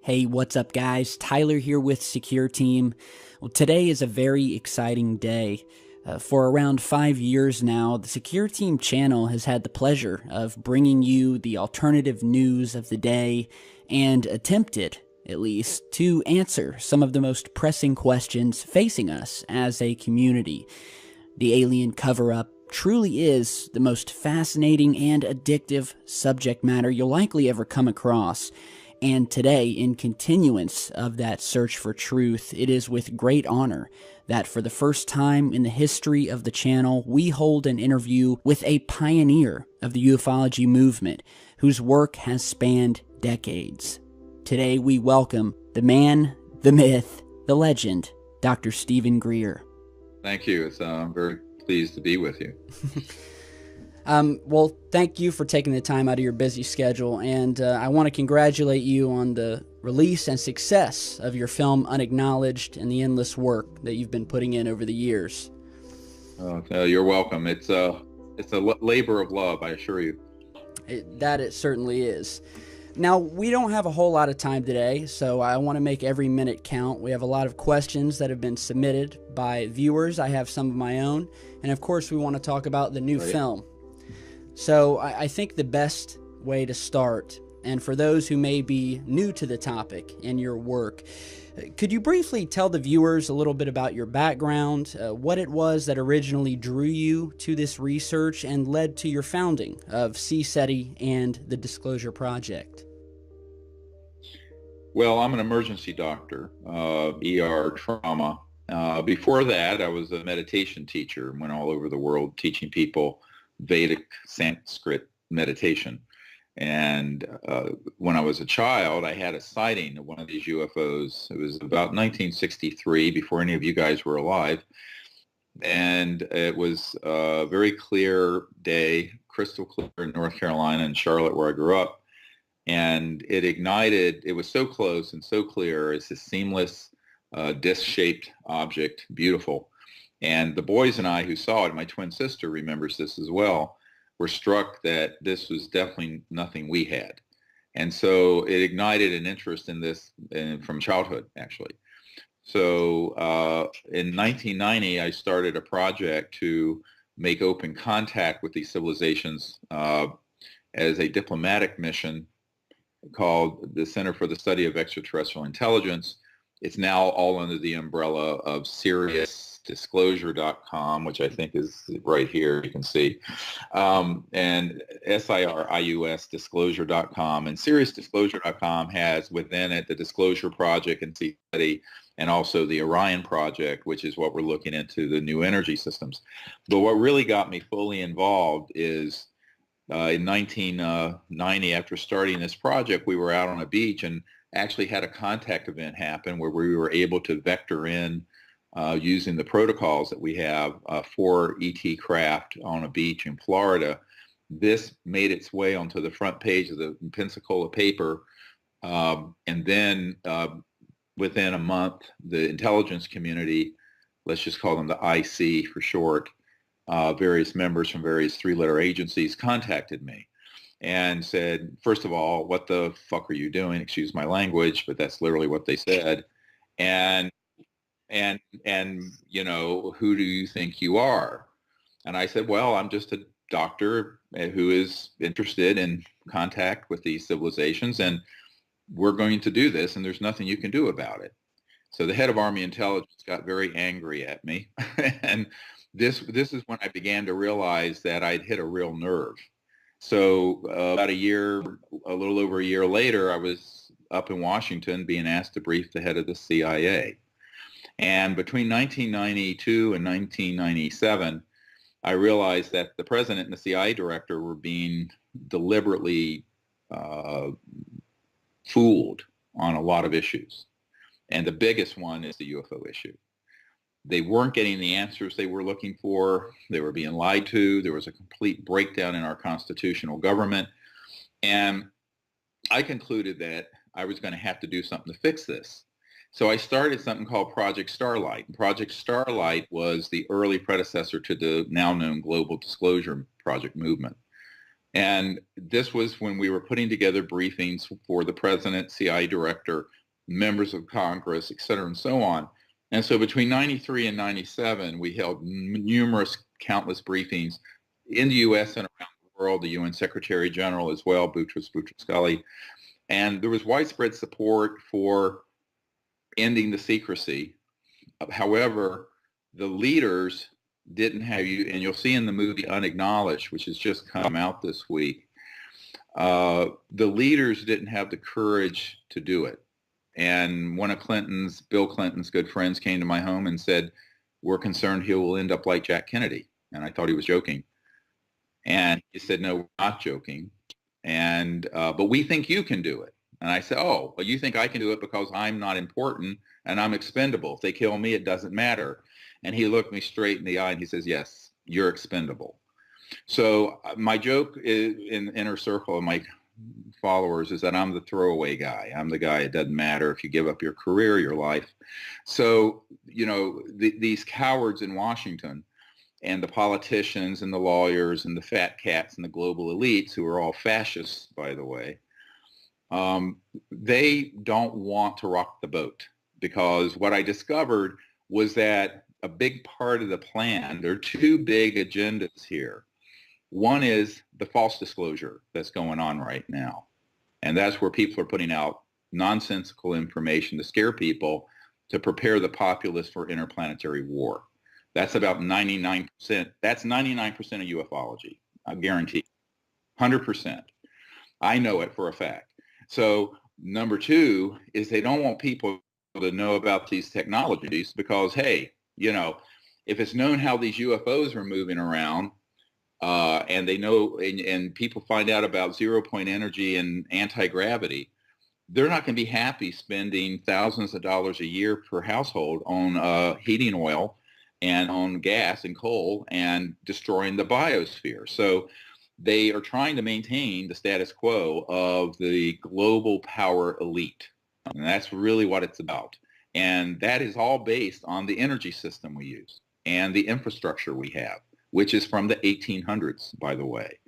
Hey, what's up, guys? Tyler here with Secure Team. Well, today is a very exciting day. For around 5 years now, the Secure Team channel has had the pleasure of bringing you the alternative news of the day and attempted, at least, to answer some of the most pressing questions facing us as a community. The alien cover-up truly is the most fascinating and addictive subject matter you'll likely ever come across. And today, in continuance of that search for truth, it is with great honor that for the first time in the history of the channel, we hold an interview with a pioneer of the ufology movement whose work has spanned decades. Today, we welcome the man, the myth, the legend, Dr. Stephen Greer. Thank you. I'm very pleased to be with you. Well, thank you for taking the time out of your busy schedule, and I want to congratulate you on the release and success of your film Unacknowledged and the endless work that you've been putting in over the years. You're welcome. It's a labor of love, I assure you. It certainly is. Now, we don't have a whole lot of time today, so I want to make every minute count. We have a lot of questions that have been submitted by viewers. I have some of my own, and of course we want to talk about the new film. So I think the best way to start, and for those who may be new to the topic and your work, could you briefly tell the viewers a little bit about your background, what it was that originally drew you to this research and led to your founding of CSETI and the Disclosure Project? Well, I'm an emergency doctor, ER trauma. Before that, I was a meditation teacher, went all over the world teaching people Vedic Sanskrit meditation. And when I was a child, I had a sighting of one of these UFOs. It was about 1963, before any of you guys were alive. And it was a very clear day, crystal clear in North Carolina and Charlotte, where I grew up. And it ignited, it was so close and so clear. It's a seamless disc-shaped object, beautiful. And the boys and I who saw it, my twin sister remembers this as well, were struck that this was definitely nothing we had. And so it ignited an interest in this from childhood, actually. So in 1990, I started a project to make open contact with these civilizations as a diplomatic mission called the Center for the Study of Extraterrestrial Intelligence. It's now all under the umbrella of SiriusDisclosure.com, which I think is right here, you can see, and SIRIUS Disclosure.com. And SiriusDisclosure.com has within it the Disclosure Project and CSETI, and also the Orion Project, which is what we're looking into, the new energy systems. But what really got me fully involved is in 1990, after starting this project, we were out on a beach and actually had a contact event happen where we were able to vector in using the protocols that we have for ET craft on a beach in Florida. This made its way onto the front page of the Pensacola paper. And then within a month, the intelligence community, let's just call them the IC for short, various members from various three-letter agencies contacted me and said, first of all, what the fuck are you doing? Excuse my language, but that's literally what they said. And you know, who do you think you are? And I said, well, I'm just a doctor who is interested in contact with these civilizations, and we're going to do this, and there's nothing you can do about it. So the head of Army Intelligence got very angry at me. And this is when I began to realize that I'd hit a real nerve. So about a little over a year later, I was up in Washington being asked to brief the head of the CIA. And between 1992 and 1997, I realized that the president and the CIA director were being deliberately fooled on a lot of issues. And the biggest one is the UFO issue. They weren't getting the answers they were looking for. They were being lied to. There was a complete breakdown in our constitutional government. And I concluded that I was going to have to do something to fix this. So I started something called Project Starlight. Project Starlight was the early predecessor to the now known Global Disclosure Project movement. And this was when we were putting together briefings for the president, CIA director, members of Congress, et cetera, and so on. And so between 93 and 97, we held countless briefings in the U.S. and around the world, the UN Secretary General as well, Boutros Boutros-Ghali. And there was widespread support for ending the secrecy. However, the leaders didn't have you, and you'll see in the movie Unacknowledged, which has just come out this week, the leaders didn't have the courage to do it. And one of Bill Clinton's good friends came to my home and said, we're concerned he will end up like Jack Kennedy. And I thought he was joking. And he said, no, we're not joking. And, but we think you can do it. And I said, oh, well, you think I can do it because I'm not important and I'm expendable. If they kill me, it doesn't matter. And he looked me straight in the eye and he says, yes, you're expendable. So my joke is, in the inner circle of my followers, is that I'm the throwaway guy. I'm the guy, it doesn't matter if you give up your career, your life. So, you know, these cowards in Washington and the politicians and the lawyers and the fat cats and the global elites, who are all fascists, by the way, they don't want to rock the boat, because what I discovered was that a big part of the plan, there are two big agendas here. One is the false disclosure that's going on right now. And that's where people are putting out nonsensical information to scare people, to prepare the populace for interplanetary war. That's about 99%. That's 99% of ufology. I guarantee. 100%. I know it for a fact. So number two is they don't want people to know about these technologies because, hey, you know, if it's known how these UFOs are moving around, and they know, and people find out about zero-point energy and anti-gravity, they're not going to be happy spending thousands of dollars a year per household on heating oil and on gas and coal and destroying the biosphere. So they are trying to maintain the status quo of the global power elite. And that's really what it's about. And that is all based on the energy system we use and the infrastructure we have, which is from the 1800s, by the way.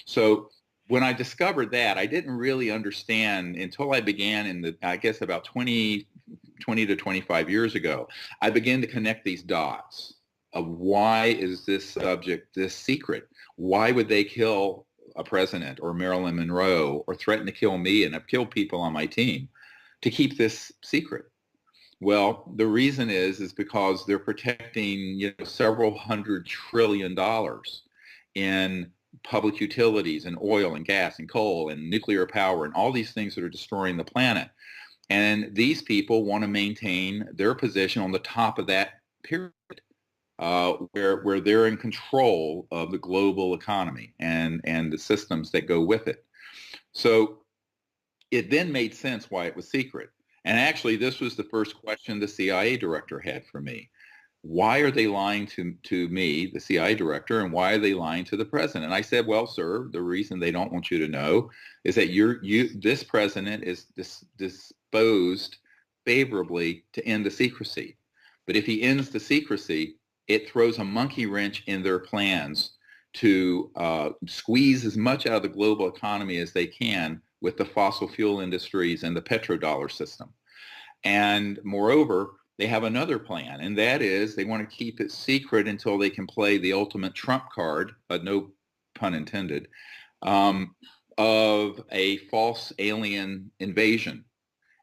So when I discovered that, I didn't really understand until I began in the, I guess about 20 to 25 years ago, I began to connect these dots of why is this subject this secret? Why would they kill a president or Marilyn Monroe or threaten to kill me and have killed people on my team to keep this secret? Well, the reason is because they're protecting, you know, several $100 trillion in public utilities and oil and gas and coal and nuclear power and all these things that are destroying the planet. And these people want to maintain their position on the top of that pyramid, where they're in control of the global economy and the systems that go with it. So it then made sense why it was secret. And actually, this was the first question the CIA director had for me. Why are they lying to me, the CIA director, and why are they lying to the president? And I said, well, sir, the reason they don't want you to know is that this president is disposed favorably to end the secrecy. But if he ends the secrecy, it throws a monkey wrench in their plans to squeeze as much out of the global economy as they can with the fossil fuel industries and the petrodollar system. And moreover, they have another plan, and that is they want to keep it secret until they can play the ultimate trump card, no pun intended, of a false alien invasion.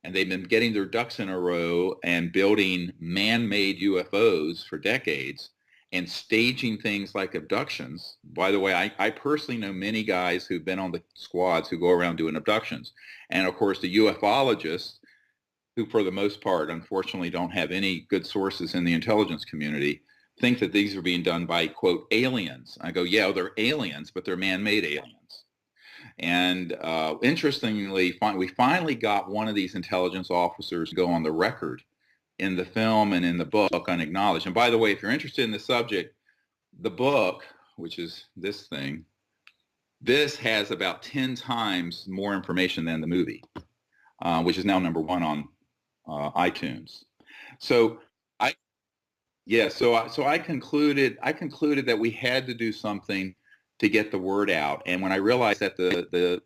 And they've been getting their ducks in a row and building man-made UFOs for decades and staging things like abductions. By the way, I personally know many guys who've been on the squads who go around doing abductions. And of course, the ufologists, who for the most part, unfortunately, don't have any good sources in the intelligence community, think that these are being done by, quote, aliens. I go, yeah, they're aliens, but they're man-made aliens. And interestingly, we finally got one of these intelligence officers to go on the record in the film and in the book, Unacknowledged. And by the way, if you're interested in the subject, the book, which is this thing, this has about 10 times more information than the movie, which is now #1 on iTunes. So I concluded that we had to do something to get the word out. And when I realized that the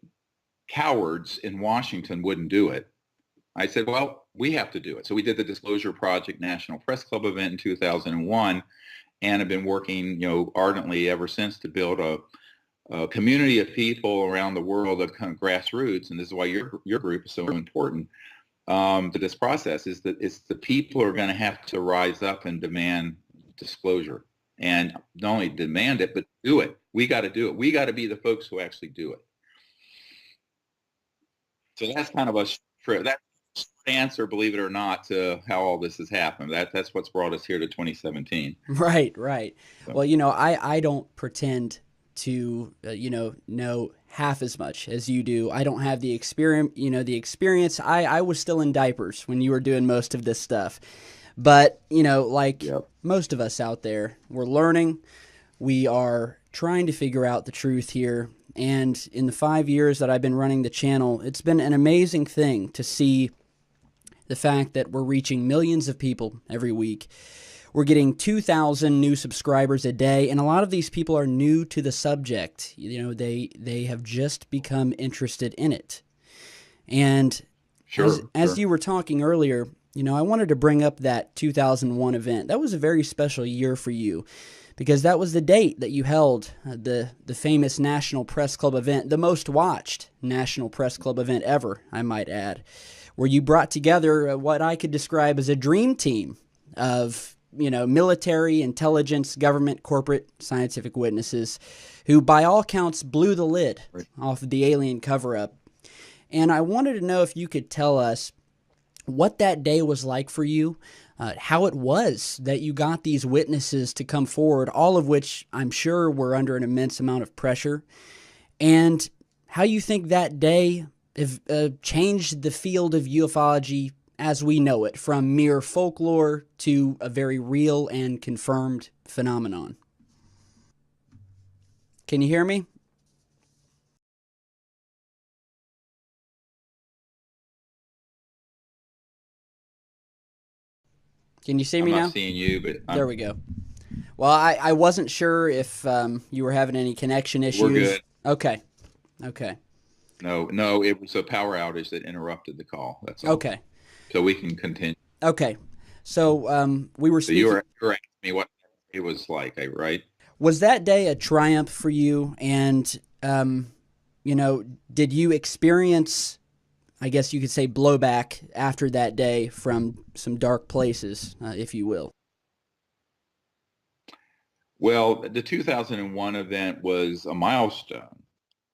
cowards in Washington wouldn't do it, I said, well, We have to do it. So we did the Disclosure Project National Press Club event in 2001, and have been working, ardently ever since to build a community of people around the world of kind of grassroots. And this is why your group is so important to this process. Is that it's the people who are going to have to rise up and demand disclosure, and not only demand it, but do it. We got to do it. We got to be the folks who actually do it. So that's kind of that answer, believe it or not, to how all this has happened. That's what's brought us here to 2017. Right, right. So. Well, I don't pretend to, know half as much as you do. I don't have the experience. I was still in diapers when you were doing most of this stuff. But, like Yep. most of us out there, we're learning. We are trying to figure out the truth here. And in the 5 years that I've been running the channel, it's been an amazing thing to see the fact that we're reaching millions of people every week. We're getting 2,000 new subscribers a day, and a lot of these people are new to the subject. They have just become interested in it. And as you were talking earlier, I wanted to bring up that 2001 event. That was a very special year for you, because that was the date that you held the famous National Press Club event, the most watched National Press Club event ever, I might add, where you brought together what I could describe as a dream team of military, intelligence, government, corporate, scientific witnesses who, by all counts, blew the lid off of the alien cover-up. And I wanted to know if you could tell us what that day was like for you, how it was that you got these witnesses to come forward, all of which I'm sure were under an immense amount of pressure, and how you think that day changed the field of ufology as we know it, from mere folklore to a very real and confirmed phenomenon. Can you hear me? Can you see me now? I'm not seeing you, but there we go. Well, I wasn't sure if you were having any connection issues. We're good. Okay. No, it was a power outage that interrupted the call. That's all. Okay. So we can continue. Okay. So we were speaking. So you were asking me what it was like, right? Was that day a triumph for you? And, did you experience, I guess you could say, blowback after that day from some dark places, if you will? Well, the 2001 event was a milestone,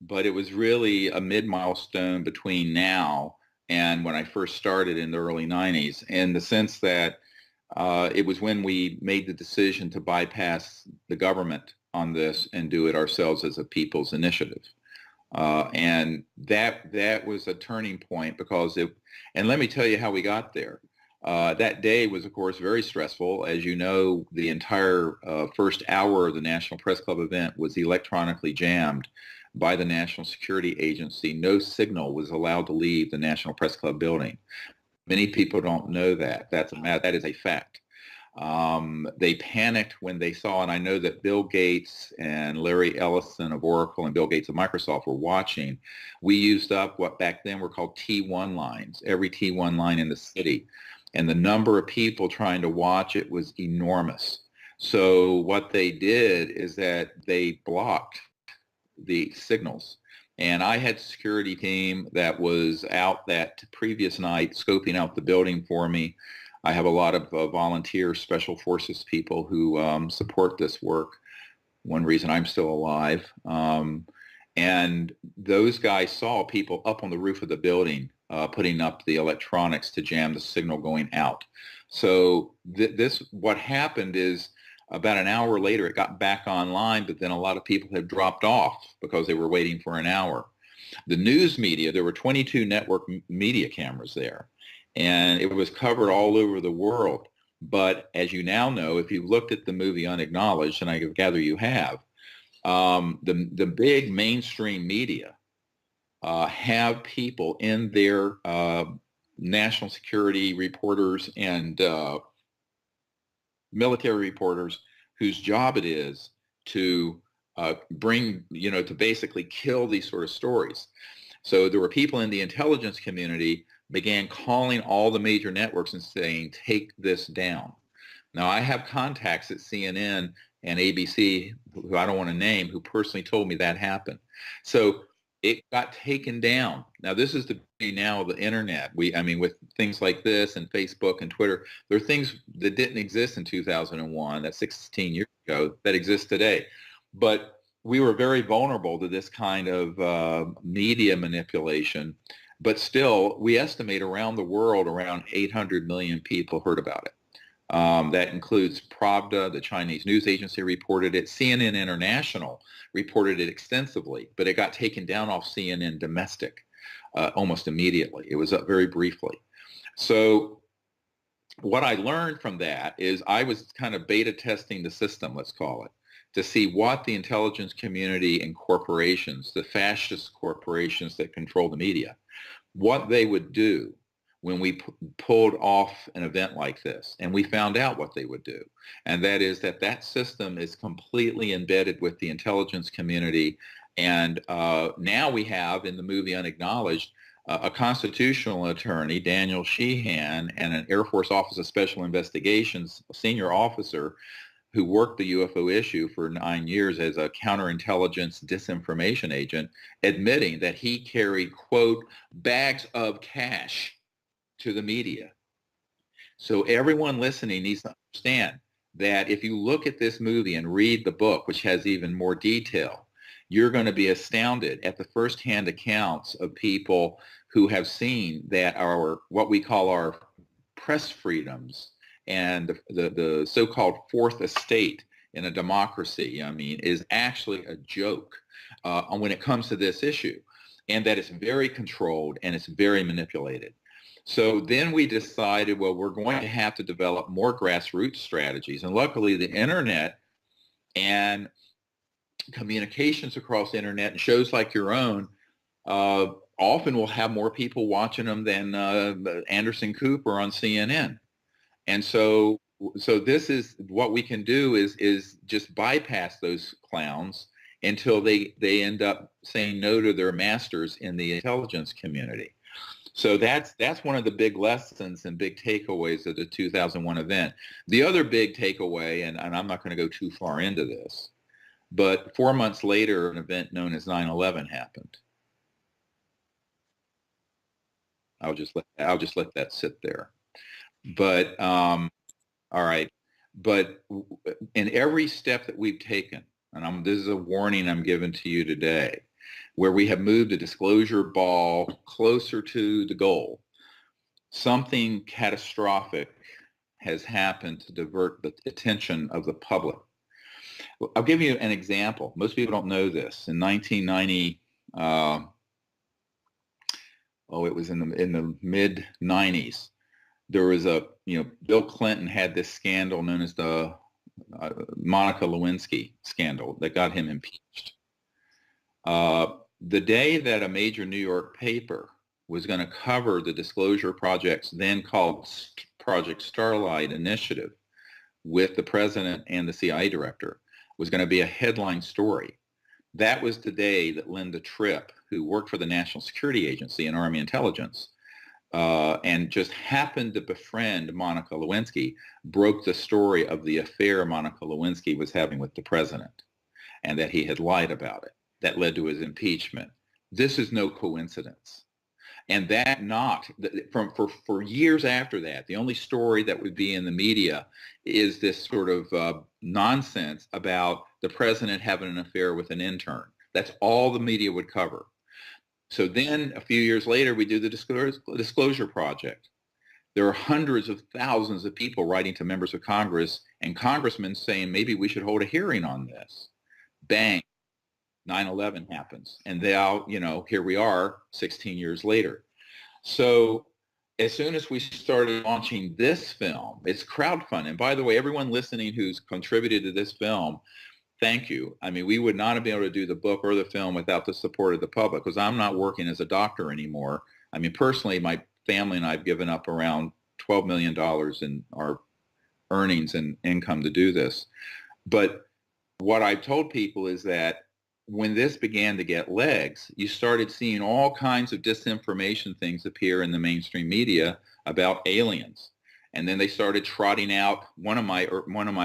but it was really a mid-milestone between now and when I first started in the early 90s, in the sense that it was when we made the decision to bypass the government on this and do it ourselves as a people's initiative. And that was a turning point, because and let me tell you how we got there. That day was, of course, very stressful. As you know, the entire first hour of the National Press Club event was electronically jammed by the National Security Agency. No signal was allowed to leave the National Press Club building. Many people don't know that. That is a fact. They panicked when they saw, and I know that Bill Gates and Larry Ellison of Oracle and Bill Gates of Microsoft were watching. We used up what back then were called T1 lines, every T1 line in the city. And the number of people trying to watch it was enormous. So what they did is that they blocked the signals. And I had a security team that was out that previous night scoping out the building for me. I have a lot of volunteer special forces people who support this work. One reason I'm still alive. And those guys saw people up on the roof of the building putting up the electronics to jam the signal going out. So what happened is, about an hour later, it got back online, but then a lot of people had dropped off because they were waiting for an hour. The news media, there were 22 network media cameras there, and it was covered all over the world. But as you now know, if you looked at the movie Unacknowledged, and I gather you have, the big mainstream media have people in their national security reporters and military reporters whose job it is to to basically kill these sort of stories. So there were people in the intelligence community began calling all the major networks and saying, take this down. Now, I have contacts at CNN and ABC, who I don't want to name, who personally told me that happened. So it got taken down. Now, this is the beauty now of the internet. I mean, with things like this and Facebook and Twitter, there are things that didn't exist in 2001, that's 16 years ago, that exist today. But we were very vulnerable to this kind of media manipulation. But still, we estimate around the world, around 800 million people heard about it. That includes Pravda, the Chinese news agency, reported it. CNN International reported it extensively, but it got taken down off CNN domestic almost immediately. It was up very briefly. So what I learned from that is I was kind of beta testing the system, let's call it, to see what the intelligence community and corporations, the fascist corporations that control the media, what they would do when we pulled off an event like this. And we found out what they would do. And that is that system is completely embedded with the intelligence community. And now we have, in the movie Unacknowledged, a constitutional attorney, Daniel Sheehan, and an Air Force Office of Special Investigations senior officer who worked the UFO issue for 9 years as a counterintelligence disinformation agent, admitting that he carried, quote, bags of cash to the media. So everyone listening needs to understand that if you look at this movie and read the book, which has even more detail, you're going to be astounded at the firsthand accounts of people who have seen that what we call our press freedoms and the so-called fourth estate in a democracy, I mean, is actually a joke when it comes to this issue, and that it's very controlled and it's very manipulated. So then we decided, well, we're going to have to develop more grassroots strategies. And luckily, the internet and communications across the internet and shows like your own often will have more people watching them than Anderson Cooper on CNN. And so this is what we can do is just bypass those clowns until they end up saying no to their masters in the intelligence community. So that's one of the big lessons and big takeaways of the 2001 event. The other big takeaway, and I'm not going to go too far into this, but 4 months later, an event known as 9/11 happened. I'll just let that sit there. But all right. But in every step that we've taken, and this is a warning I'm giving to you today, where we have moved the disclosure ball closer to the goal, something catastrophic has happened to divert the attention of the public. I'll give you an example. Most people don't know this. In 1990, it was in the mid 90s. There was Bill Clinton had this scandal known as the Monica Lewinsky scandal that got him impeached. The day that a major New York paper was going to cover the disclosure projects, then called Project Starlight Initiative, with the president and the CIA director, was going to be a headline story. That was the day that Linda Tripp, who worked for the National Security Agency and Army Intelligence, and just happened to befriend Monica Lewinsky, broke the story of the affair Monica Lewinsky was having with the president, and that he had lied about it. That led to his impeachment. This is no coincidence. And that for years after that, the only story that would be in the media is this sort of nonsense about the president having an affair with an intern. That's all the media would cover. So then a few years later, we do the Disclosure Project. There are hundreds of thousands of people writing to members of Congress and congressmen saying, maybe we should hold a hearing on this. Bang. 9/11 happens. And now, here we are 16 years later. So as soon as we started launching this film, it's crowdfunding. And by the way, everyone listening who's contributed to this film, thank you. I mean, we would not have been able to do the book or the film without the support of the public, because I'm not working as a doctor anymore. I mean, personally, my family and I have given up around $12 million in our earnings and income to do this. But what I've told people is that when this began to get legs, you started seeing all kinds of disinformation things appear in the mainstream media about aliens. And then they started trotting out. One of my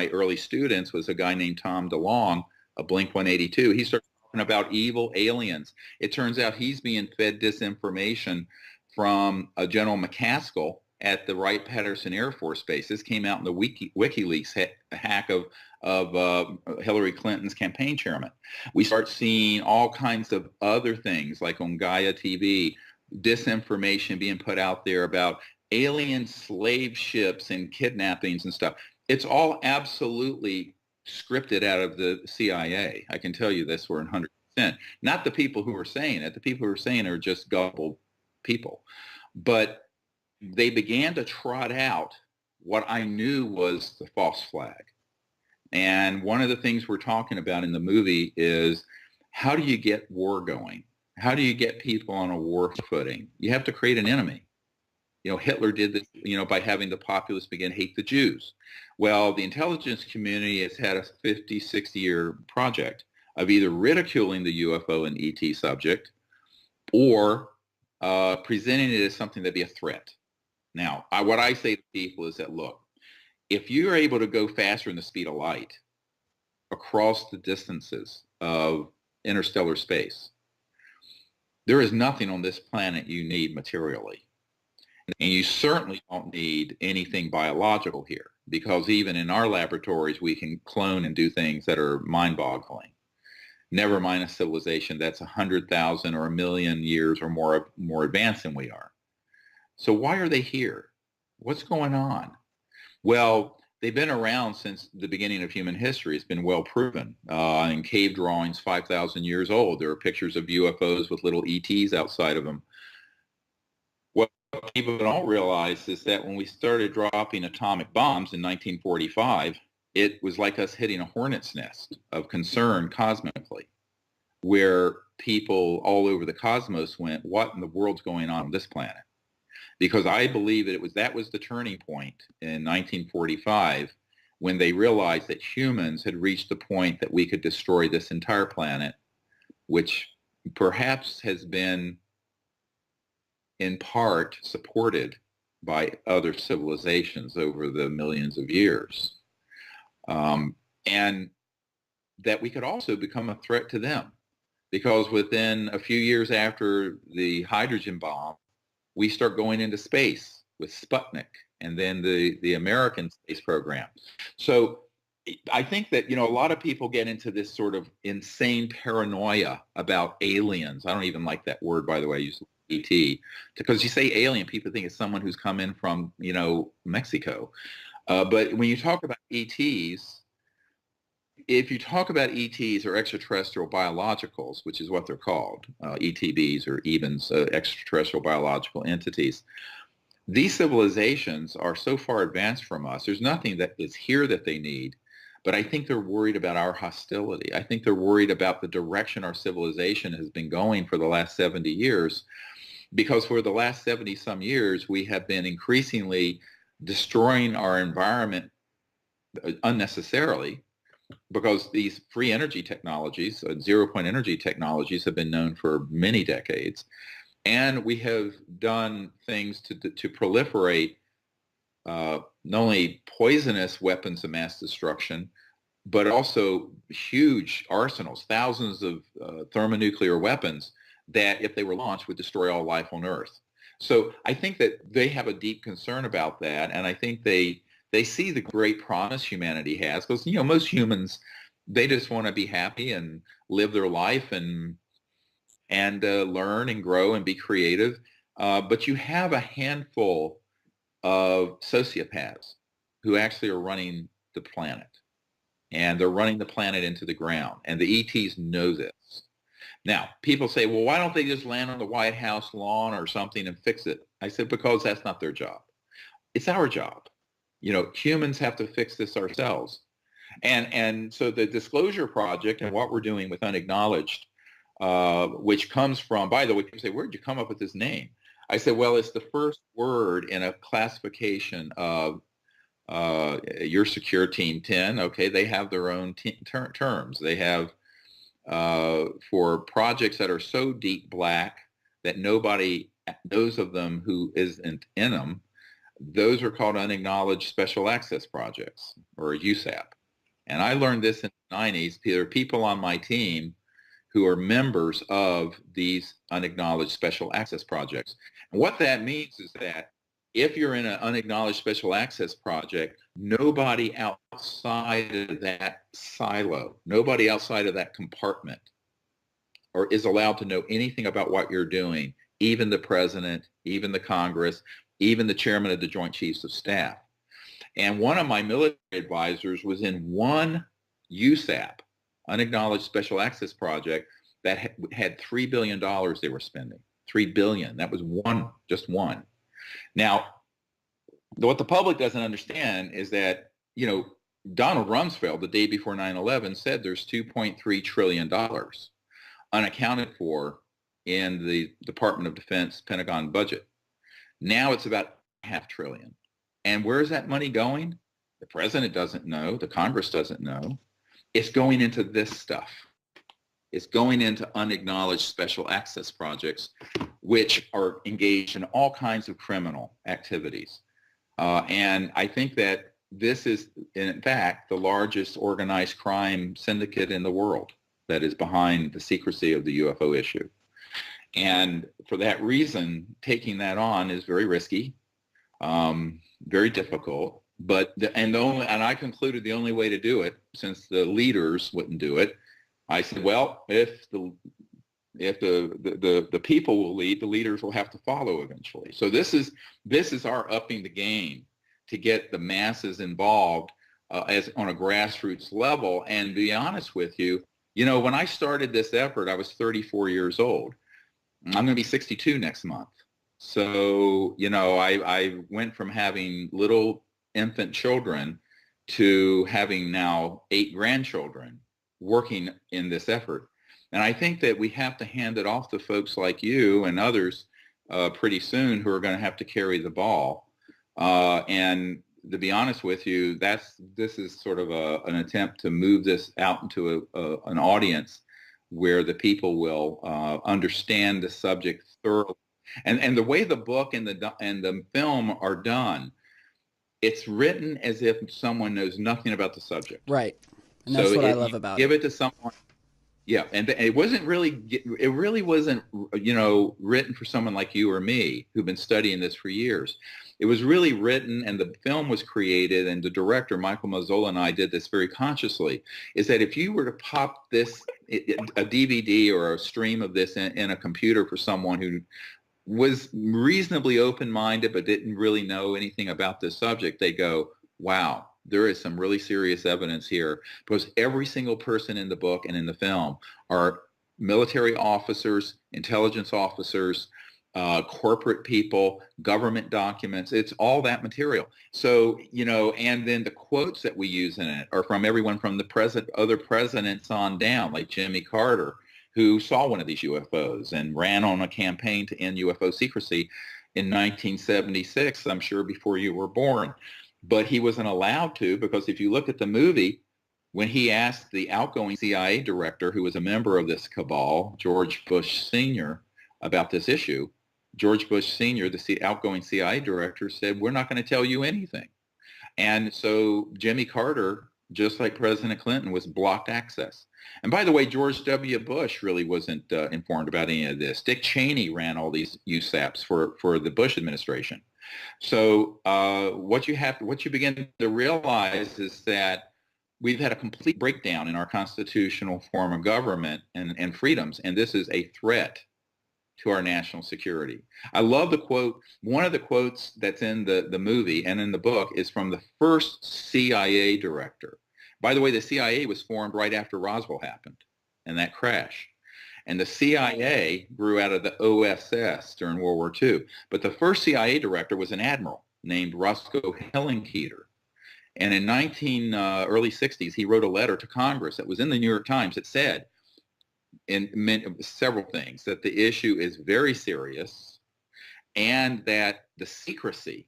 early students was a guy named Tom DeLong, a Blink 182. He started talking about evil aliens. It turns out he's being fed disinformation from a General McCaskill at the Wright-Patterson Air Force Base. This came out in the WikiLeaks hack of Hillary Clinton's campaign chairman. We start seeing all kinds of other things, like on Gaia TV, disinformation being put out there about alien slave ships and kidnappings and stuff. It's all absolutely scripted out of the CIA. I can tell you this for 100%. Not the people who are saying it. The people who are saying it are just gullible people. But they began to trot out what I knew was the false flag. And one of the things we're talking about in the movie is, how do you get war going? How do you get people on a war footing? You have to create an enemy. You know, Hitler did this, by having the populace begin to hate the Jews. Well, the intelligence community has had a 50, 60-year project of either ridiculing the UFO and ET subject or presenting it as something that'd be a threat. Now, what I say to people is that, look, if you're able to go faster than the speed of light across the distances of interstellar space, there is nothing on this planet you need materially. And you certainly don't need anything biological here, because even in our laboratories, we can clone and do things that are mind-boggling. Never mind a civilization that's 100,000 or 1,000,000 years or more advanced than we are. So why are they here? What's going on? Well, they've been around since the beginning of human history. It's been well proven. In cave drawings, 5,000 years old, there are pictures of UFOs with little ETs outside of them. What people don't realize is that when we started dropping atomic bombs in 1945, it was like us hitting a hornet's nest of concern cosmically, where people all over the cosmos went, what in the world's going on this planet? Because I believe that was the turning point in 1945, when they realized that humans had reached the point that we could destroy this entire planet, which perhaps has been in part supported by other civilizations over the millions of years. And that we could also become a threat to them, because within a few years after the hydrogen bomb, we start going into space with Sputnik and then the American space program. So I think that, a lot of people get into this sort of insane paranoia about aliens. I don't even like that word, by the way. I use ET, because you say alien, people think it's someone who's come in from, Mexico. But when you talk about ETs, if you talk about ETs or extraterrestrial biologicals, which is what they're called, ETBs or EBINs, extraterrestrial biological entities, these civilizations are so far advanced from us. There's nothing that is here that they need, but I think they're worried about our hostility. I think they're worried about the direction our civilization has been going for the last 70 years, because for the last 70 some years, we have been increasingly destroying our environment unnecessarily, because these free energy technologies, zero-point energy technologies, have been known for many decades. And we have done things to proliferate not only poisonous weapons of mass destruction, but also huge arsenals, thousands of thermonuclear weapons that, if they were launched, would destroy all life on Earth. So I think that they have a deep concern about that, and I think they see the great promise humanity has, because, most humans, they just want to be happy and live their life and learn and grow and be creative. But you have a handful of sociopaths who actually are running the planet, and they're running the planet into the ground, and the ETs know this. Now, people say, well, why don't they just land on the White House lawn or something and fix it? I said, because that's not their job. It's our job. Humans have to fix this ourselves. And so the Disclosure Project and what we're doing with Unacknowledged, which comes from, by the way, people say, where'd you come up with this name? I said, well, it's the first word in a classification of your secure team 10. Okay, they have their own terms. They have for projects that are so deep black that nobody knows of them who isn't in them. Those are called unacknowledged special access projects, or USAP. And I learned this in the 90s. There are people on my team who are members of these unacknowledged special access projects. And what that means is that if you're in an unacknowledged special access project, nobody outside of that silo, nobody outside of that compartment or is allowed to know anything about what you're doing, even the president, even the Congress, even the chairman of the Joint Chiefs of Staff. And one of my military advisors was in one USAP, unacknowledged special access project, that had $3 billion they were spending. $3 billion. That was one, just one. Now, what the public doesn't understand is that, Donald Rumsfeld, the day before 9/11, said there's $2.3 trillion unaccounted for in the Department of Defense Pentagon budget. Now it's about $500 billion. And where's that money going? The president doesn't know. The Congress doesn't know. It's going into this stuff. It's going into unacknowledged special access projects, which are engaged in all kinds of criminal activities. And I think that this is, in fact, the largest organized crime syndicate in the world that is behind the secrecy of the UFO issue. And for that reason, taking that on is very risky, very difficult. But I concluded the only way to do it, since the leaders wouldn't do it, I said, well, if the people will lead, the leaders will have to follow eventually. So this is our upping the game to get the masses involved as on a grassroots level. And to be honest with you, when I started this effort, I was 34 years old. I'm going to be 62 next month. So, I went from having little infant children to having now 8 grandchildren working in this effort. And I think that we have to hand it off to folks like you and others pretty soon who are going to have to carry the ball. And to be honest with you, this is sort of an attempt to move this out into an audience where the people will understand the subject thoroughly. And the way the book and the film are done, it's written as if someone knows nothing about the subject. Right. And that's what I love about it. Give it to someone. Yeah, and it really wasn't, written for someone like you or me who've been studying this for years. It was really written, and the film was created, and the director, Michael Mazzola, and I did this very consciously, is that if you were to pop this, a DVD or a stream of this in a computer for someone who was reasonably open-minded but didn't really know anything about this subject, they go, wow, there is some really serious evidence here, because every single person in the book and in the film are military officers, intelligence officers, corporate people, government documents. It's all that material. So, and then the quotes that we use in it are from everyone from the other presidents on down, like Jimmy Carter, who saw one of these UFOs and ran on a campaign to end UFO secrecy in 1976, I'm sure before you were born. But he wasn't allowed to, because if you look at the movie, when he asked the outgoing CIA director, who was a member of this cabal, George Bush Sr., about this issue, George Bush Sr., the outgoing CIA director, said, we're not going to tell you anything. And so Jimmy Carter, just like President Clinton, was blocked access. And by the way, George W. Bush really wasn't informed about any of this. Dick Cheney ran all these USAPs for the Bush administration. So what you begin to realize is that we've had a complete breakdown in our constitutional form of government and freedoms, and this is a threat to our national security. I love the quote. One of the quotes that's in the movie and in the book is from the first CIA director. By the way, the CIA was formed right after Roswell happened and that crash. And the CIA grew out of the OSS during World War II. But the first CIA director was an admiral named Roscoe Hillenkoetter. And in early 60s, he wrote a letter to Congress that was in the New York Times that said, and meant several things, that the issue is very serious and that the secrecy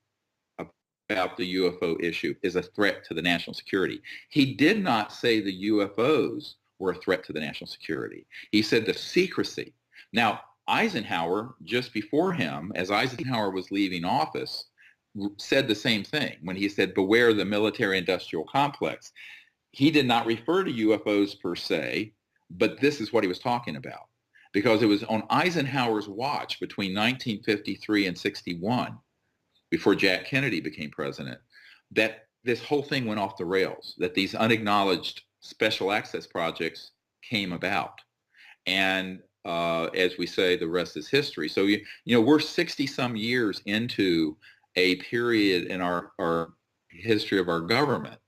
about the UFO issue is a threat to the national security. He did not say the UFOs were a threat to the national security. He said the secrecy. Now, Eisenhower, just before him, as Eisenhower was leaving office, said the same thing when he said, beware the military-industrial complex. He did not refer to UFOs per se, but this is what he was talking about. Because it was on Eisenhower's watch between 1953 and 61, before Jack Kennedy became president, that this whole thing went off the rails, that these unacknowledged special access projects came about. And as we say, the rest is history. So, we're 60 some years into a period in our history of our government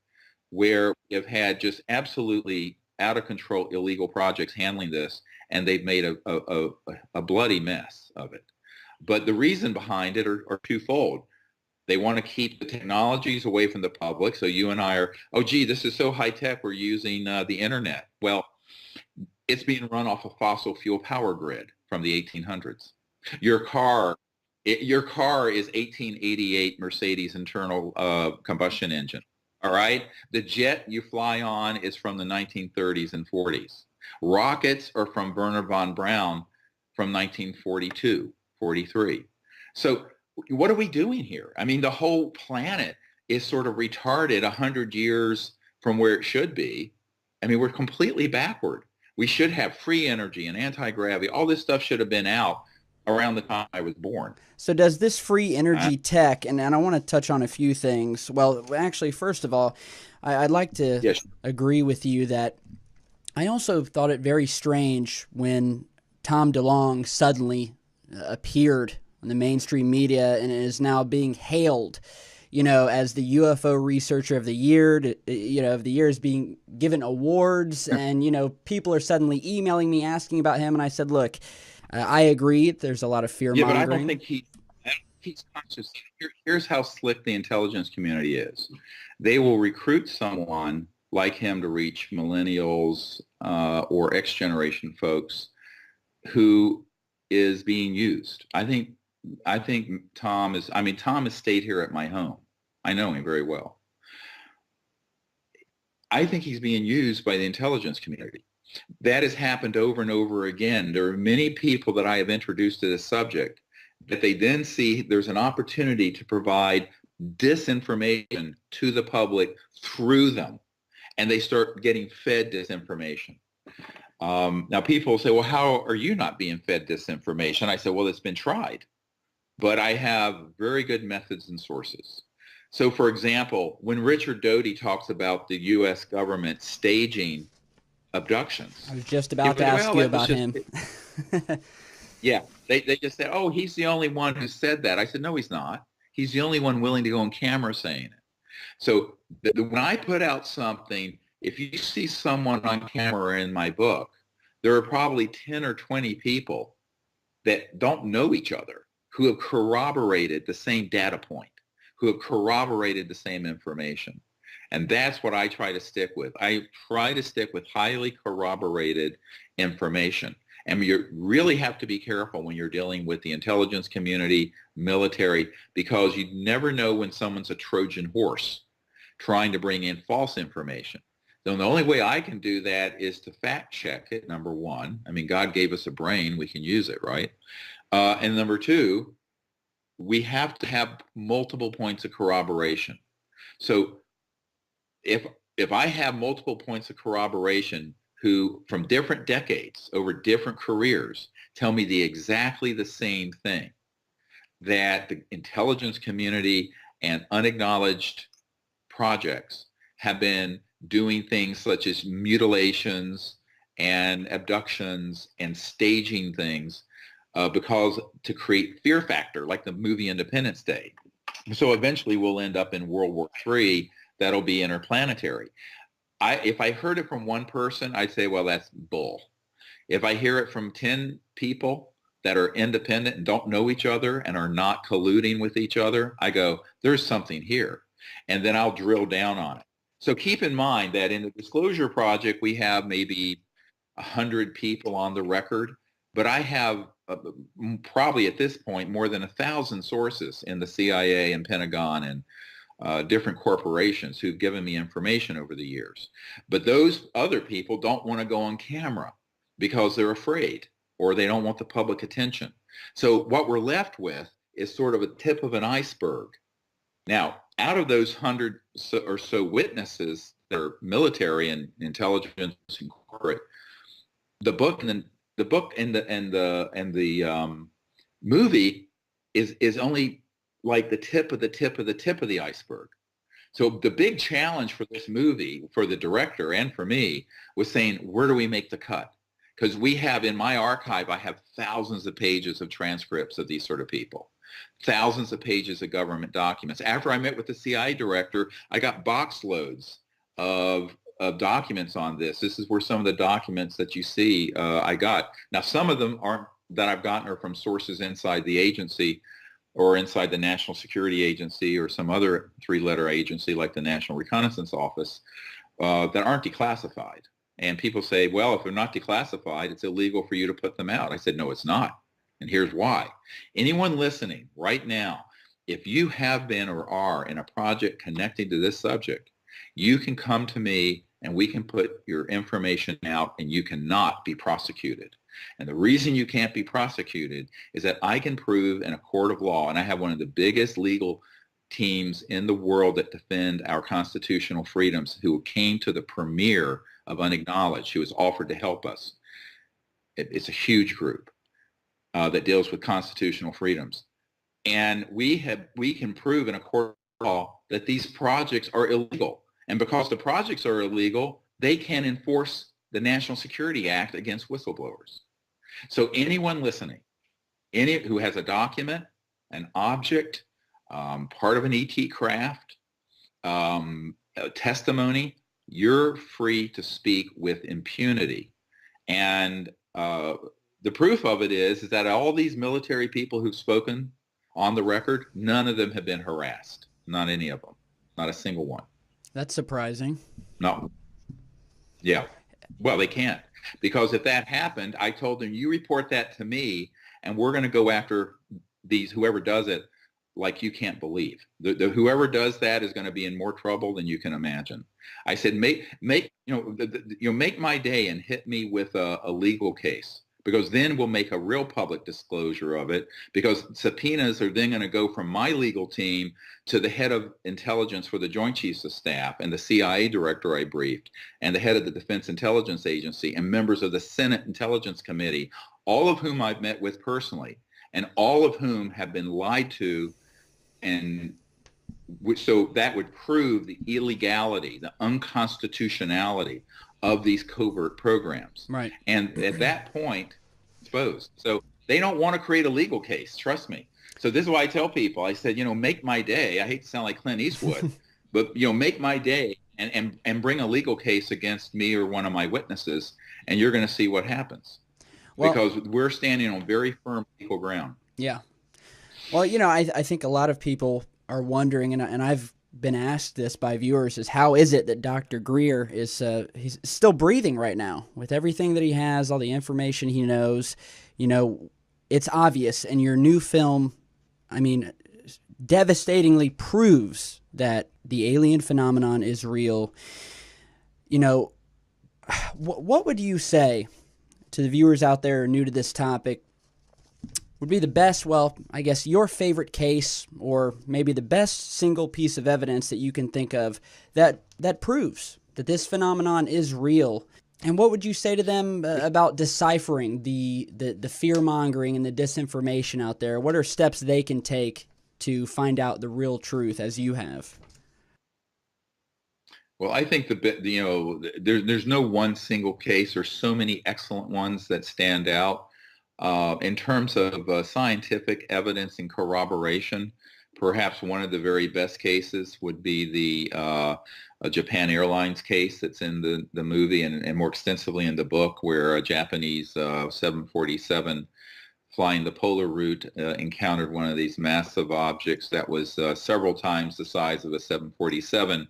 where we have had just absolutely out of control illegal projects handling this, and they've made a bloody mess of it. But the reason behind it are twofold. They want to keep the technologies away from the public. So you and I are, oh, gee, this is so high tech, we're using the internet. Well, it's being run off a fossil fuel power grid from the 1800s. Your car is 1888 Mercedes internal combustion engine. All right. The jet you fly on is from the 1930s and 40s. Rockets are from Werner von Braun from 1942, 43. So what are we doing here? I mean, the whole planet is sort of retarded 100 years from where it should be. I mean, we're completely backward. We should have free energy and anti-gravity. All this stuff should have been out around the time I was born. So does this free energy tech, and I want to touch on a few things. Well, actually, first of all, I'd like to agree with you that I also thought it very strange when Tom DeLonge suddenly appeared in the mainstream media and is now being hailed, as the UFO researcher of the year, is being given awards, and, people are suddenly emailing me asking about him. And I said, look, I agree. There's a lot of fear mongering. Yeah, but I don't think he's conscious. Here's how slick the intelligence community is. They will recruit someone like him to reach millennials or X generation folks who is being used. I think Tom has stayed here at my home. I know him very well. I think he's being used by the intelligence community. That has happened over and over again. There are many people that I have introduced to this subject that they then see there's an opportunity to provide disinformation to the public through them, and they start getting fed disinformation. Now people say, well, how are you not being fed disinformation? I said, well, it's been tried, but I have very good methods and sources. So for example, when Richard Doty talks about the U.S. government staging abductions. I was just about to ask you about him. Yeah, they just said, oh, he's the only one who said that. I said, no, he's not. He's the only one willing to go on camera saying it. So when I put out something, if you see someone on camera in my book, there are probably 10 or 20 people that don't know each other who have corroborated the same data point, who have corroborated the same information. And that's what I try to stick with. I try to stick with highly corroborated information. And you really have to be careful when you're dealing with the intelligence community, military, because you never know when someone's a Trojan horse trying to bring in false information. So the only way I can do that is to fact check it, number one. I mean, God gave us a brain. We can use it, right? And number two, we have to have multiple points of corroboration. So if I have multiple points of corroboration who from different decades over different careers tell me exactly the same thing, that the intelligence community and unacknowledged projects have been doing things such as mutilations and abductions and staging things because to create fear factor, like the movie Independence Day. So eventually we'll end up in World War III. That'll be interplanetary. If I heard it from one person, I'd say, well, that's bull. If I hear it from 10 people that are independent and don't know each other and are not colluding with each other, I go, there's something here. And then I'll drill down on it. So keep in mind that in the Disclosure Project, we have maybe 100 people on the record, but I have probably at this point more than 1,000 sources in the CIA and Pentagon and different corporations who've given me information over the years. But those other people don't want to go on camera because they're afraid or they don't want the public attention. So what we're left with is sort of a tip of an iceberg. Now, out of those 100 or so witnesses that are military and intelligence and corporate, the book and the movie is only like the tip of the tip of the tip of the iceberg. So the big challenge for this movie, for the director and for me, was saying, where do we make the cut? Because we have, in my archive, I have thousands of pages of transcripts of these sort of people, thousands of pages of government documents. After I met with the CIA director, I got box loads of documents on this. This is where some of the documents that you see I got. Now, some of them aren't that I've gotten are from sources inside the agency or inside the National Security Agency or some other three-letter agency like the National Reconnaissance Office that aren't declassified. And people say, well, if they're not declassified, it's illegal for you to put them out. I said, no, it's not. And here's why. Anyone listening right now, if you have been or are in a project connecting to this subject, you can come to me and we can put your information out and you cannot be prosecuted. And the reason you can't be prosecuted is that I can prove in a court of law, and I have one of the biggest legal teams in the world that defend our constitutional freedoms, who came to the premiere of Unacknowledged, who was offered to help us. It's a huge group that deals with constitutional freedoms. And we can prove in a court of law that these projects are illegal. And because the projects are illegal, they can enforce the National Security Act against whistleblowers. So anyone listening, who has a document, an object, part of an ET craft, a testimony, you're free to speak with impunity. And the proof of it is that all these military people who've spoken on the record, none of them have been harassed. Not any of them. Not a single one. That's surprising. No. Yeah. Well, they can't. Because if that happened, I told them, you report that to me, and we're going to go after whoever does it like you can't believe. Whoever does that is going to be in more trouble than you can imagine. I said, make my day and hit me with a legal case, because then we'll make a real public disclosure of it, because subpoenas are then going to go from my legal team to the head of intelligence for the Joint Chiefs of Staff and the CIA director I briefed and the head of the Defense Intelligence Agency and members of the Senate Intelligence Committee, all of whom I've met with personally and all of whom have been lied to. And so that would prove the illegality, the unconstitutionality of these covert programs. Right. And at that point, exposed. So they don't want to create a legal case, trust me. So this is why I tell people, I said, make my day. I hate to sound like Clint Eastwood, but, make my day and bring a legal case against me or one of my witnesses, and you're going to see what happens. Well, because we're standing on very firm legal ground. Yeah. Well, I think a lot of people are wondering, and I've been asked this by viewers, is how is it that Dr. Greer is he's still breathing right now with everything that he has, all the information he knows. It's obvious, and your new film, devastatingly proves that the alien phenomenon is real. What would you say to the viewers out there who are new to this topic would be the best, I guess your favorite case, or maybe the best single piece of evidence that you can think of that proves that this phenomenon is real? And what would you say to them about deciphering the fear-mongering and the disinformation out there? What are steps they can take to find out the real truth, as you have? Well, I think there's no one single case. There's so many excellent ones that stand out. In terms of scientific evidence and corroboration, perhaps one of the very best cases would be the Japan Airlines case that's in the movie and more extensively in the book, where a Japanese 747 flying the polar route encountered one of these massive objects that was several times the size of a 747,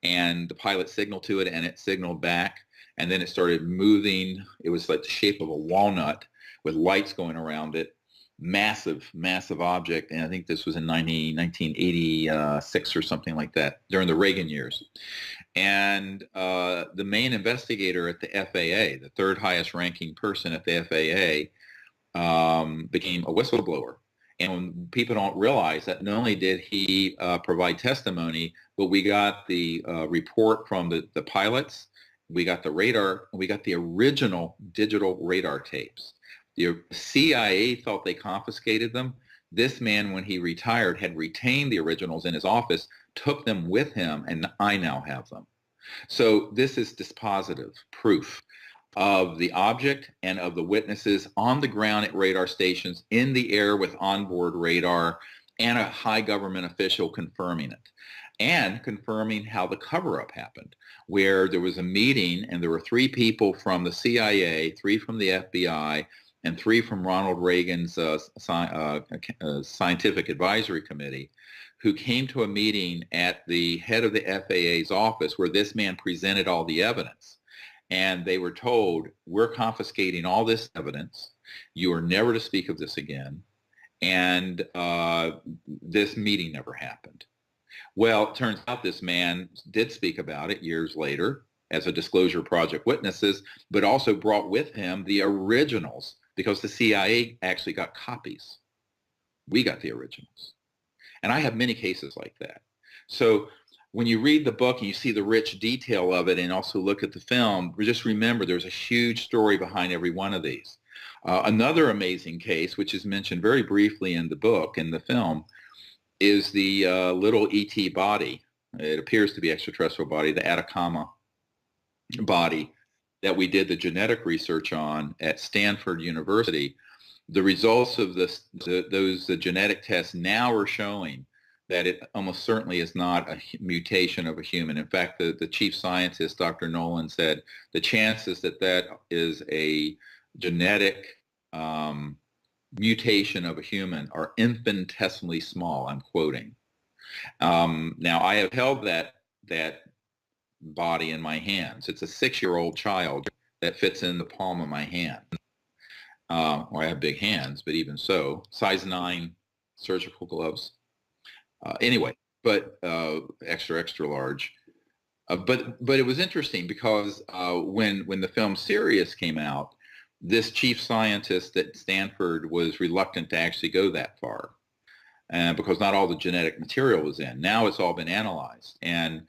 and the pilot signaled to it and it signaled back, and then it started moving. It was like the shape of a walnut with lights going around it. massive object. And I think this was in 1986 or something like that, during the Reagan years. And the main investigator at the FAA, the third highest ranking person at the FAA, became a whistleblower. And people don't realize that not only did he provide testimony, but we got the report from the pilots, we got the radar, we got the original digital radar tapes. The CIA thought they confiscated them. This man, when he retired, had retained the originals in his office, took them with him, and I now have them. So this is dispositive proof of the object and of the witnesses on the ground at radar stations, in the air with onboard radar, and a high government official confirming it, and confirming how the cover-up happened, where there was a meeting and there were 3 people from the CIA, 3 from the FBI, and 3 from Ronald Reagan's Scientific Advisory Committee, who came to a meeting at the head of the FAA's office where this man presented all the evidence. And they were told, we're confiscating all this evidence. You are never to speak of this again. And this meeting never happened. Well, it turns out this man did speak about it years later as a Disclosure Project witnesses, but also brought with him the originals, because the CIA actually got copies. We got the originals. And I have many cases like that. So when you read the book and you see the rich detail of it and also look at the film, just remember there's a huge story behind every one of these. Another amazing case, which is mentioned very briefly in the book, in the film, is the little ET body. It appears to be extraterrestrial body, the Atacama body that we did the genetic research on at Stanford University. The results of those genetic tests now are showing that it almost certainly is not a mutation of a human. In fact, the chief scientist, Dr. Nolan, said the chances that that is a genetic mutation of a human are infinitesimally small. I'm quoting. Now, I have held that body in my hands. It's a 6-year-old child that fits in the palm of my hand. Well, I have big hands, but even so, size 9 surgical gloves. Anyway, but extra large. But it was interesting because when the film Sirius came out, this chief scientist at Stanford was reluctant to actually go that far, because not all the genetic material was in. Now it's all been analyzed, and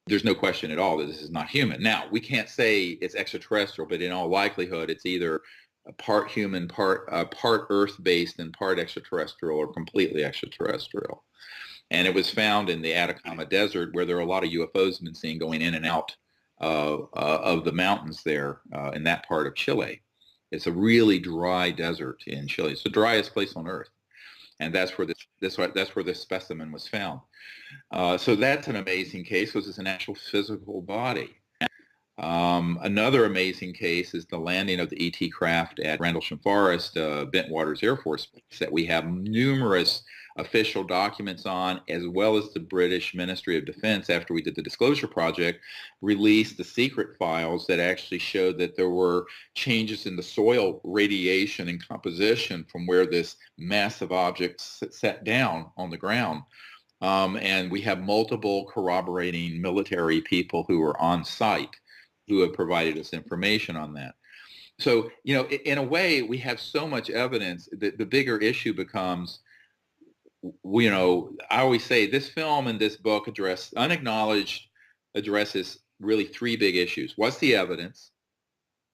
there's no question at all that this is not human. Now, we can't say it's extraterrestrial, but in all likelihood, it's either a part human, part Earth-based, and part extraterrestrial, or completely extraterrestrial. And it was found in the Atacama Desert, where there are a lot of UFOs been seen going in and out of the mountains there in that part of Chile. It's a really dry desert in Chile. It's the driest place on Earth. And that's where this specimen was found. So that's an amazing case because it's an actual physical body. Another amazing case is the landing of the ET craft at Rendlesham Forest, Bentwaters Air Force Base, that we have numerous official documents on, as well as the British Ministry of Defense, after we did the Disclosure Project, released the secret files that actually showed that there were changes in the soil radiation and composition from where this massive object sat down on the ground. And we have multiple corroborating military people who were on site who have provided us information on that. So, in a way, we have so much evidence that the bigger issue becomes, I always say this film and this book Unacknowledged addresses really 3 big issues. What's the evidence?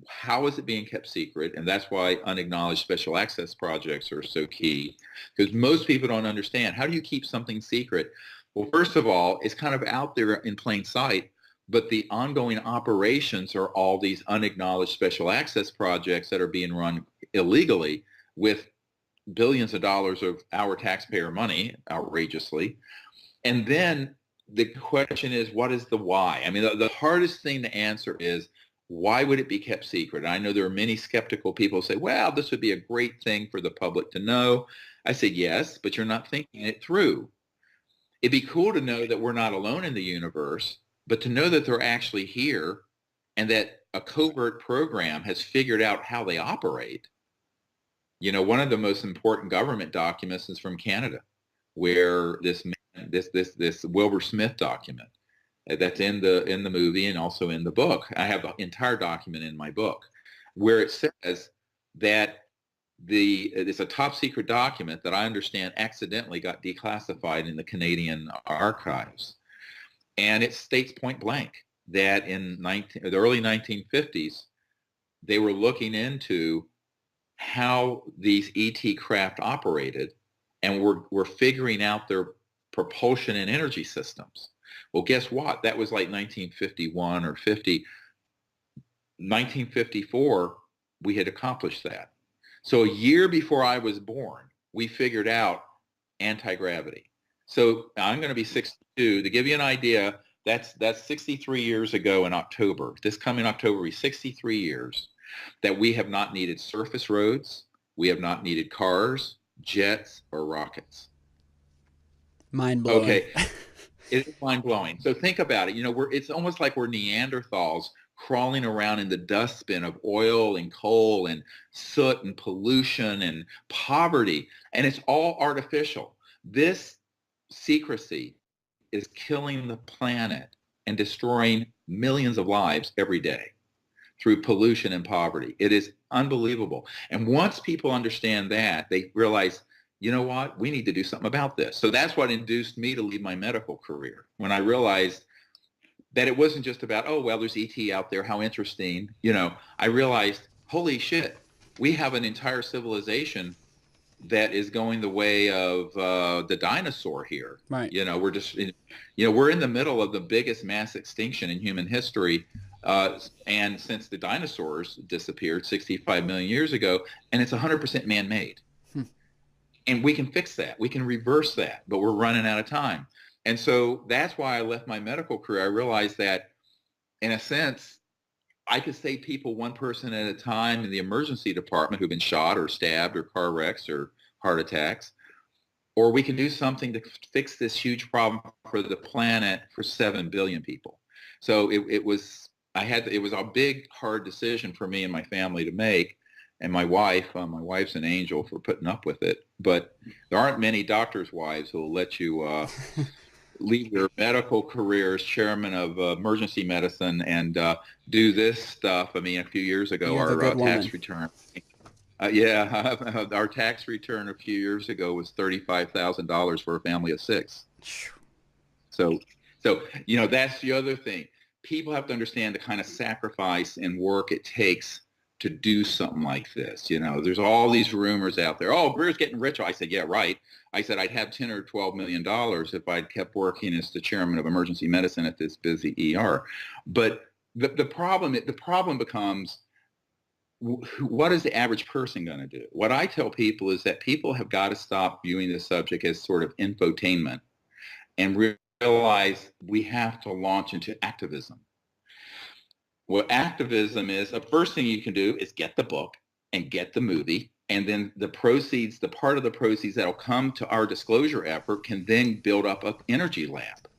How is it being kept secret? And that's why unacknowledged special access projects are so key, because most people don't understand, how do you keep something secret? Well, first of all, it's kind of out there in plain sight, but the ongoing operations are all these unacknowledged special access projects that are being run illegally with billions of dollars of our taxpayer money, outrageously. And then the question is, what is the why? I mean, the hardest thing to answer is, why would it be kept secret? And I know there are many skeptical people who say, well, this would be a great thing for the public to know. I said, yes, but you're not thinking it through. It'd be cool to know that we're not alone in the universe, but to know that they're actually here and that a covert program has figured out how they operate, One of the most important government documents is from Canada, where this Wilbur Smith document that's in the movie and also in the book. I have the entire document in my book, where it says that it's a top secret document that I understand accidentally got declassified in the Canadian archives. And it states point blank that in the early 1950s, they were looking into how these ET craft operated and were figuring out their propulsion and energy systems. Well, guess what? That was like 1951 or 50. 1954, we had accomplished that. So a year before I was born, we figured out anti-gravity. So I'm going to be 62. To give you an idea, that's 63 years ago in October. This coming October will be 63 years that we have not needed surface roads. We have not needed cars, jets, or rockets. Mind-blowing. Okay. It is mind-blowing. So think about it. It's almost like we're Neanderthals crawling around in the dustbin of oil and coal and soot and pollution and poverty, and it's all artificial. This secrecy is killing the planet and destroying millions of lives every day through pollution and poverty. It is unbelievable. And once people understand that, they realize, you know what, we need to do something about this. So that's what induced me to leave my medical career, when I realized that it wasn't just about, oh, well, there's ET out there, how interesting. I realized, holy shit, we have an entire civilization that is going the way of the dinosaur here. Right. We're just, we're in the middle of the biggest mass extinction in human history. And since the dinosaurs disappeared 65 million years ago, and it's 100% man-made. And we can fix that. We can reverse that, but we're running out of time. And so that's why I left my medical career. I realized that, in a sense, I could save people one person at a time in the emergency department who've been shot or stabbed or car wrecks or heart attacks. Or we can do something to fix this huge problem for the planet for 7 billion people. So it was a big, hard decision for me and my family to make. And my wife's an angel for putting up with it. But there aren't many doctors' wives who will let you leave your medical career as chairman of emergency medicine and do this stuff. I mean, a few years ago, our tax return. Our tax return a few years ago was $35,000 for a family of 6. So that's the other thing. People have to understand the kind of sacrifice and work it takes to do something like this. There's all these rumors out there. Oh, Greer's getting rich. I said, yeah, right. I said I'd have $10 or $12 million if I'd kept working as the chairman of emergency medicine at this busy ER. But the problem becomes, what is the average person going to do? What I tell people is that people have got to stop viewing this subject as sort of infotainment and realize we have to launch into activism. What activism is, the first thing you can do is get the book and get the movie, and then the part of the proceeds that'll come to our disclosure effort can then build up an energy lab.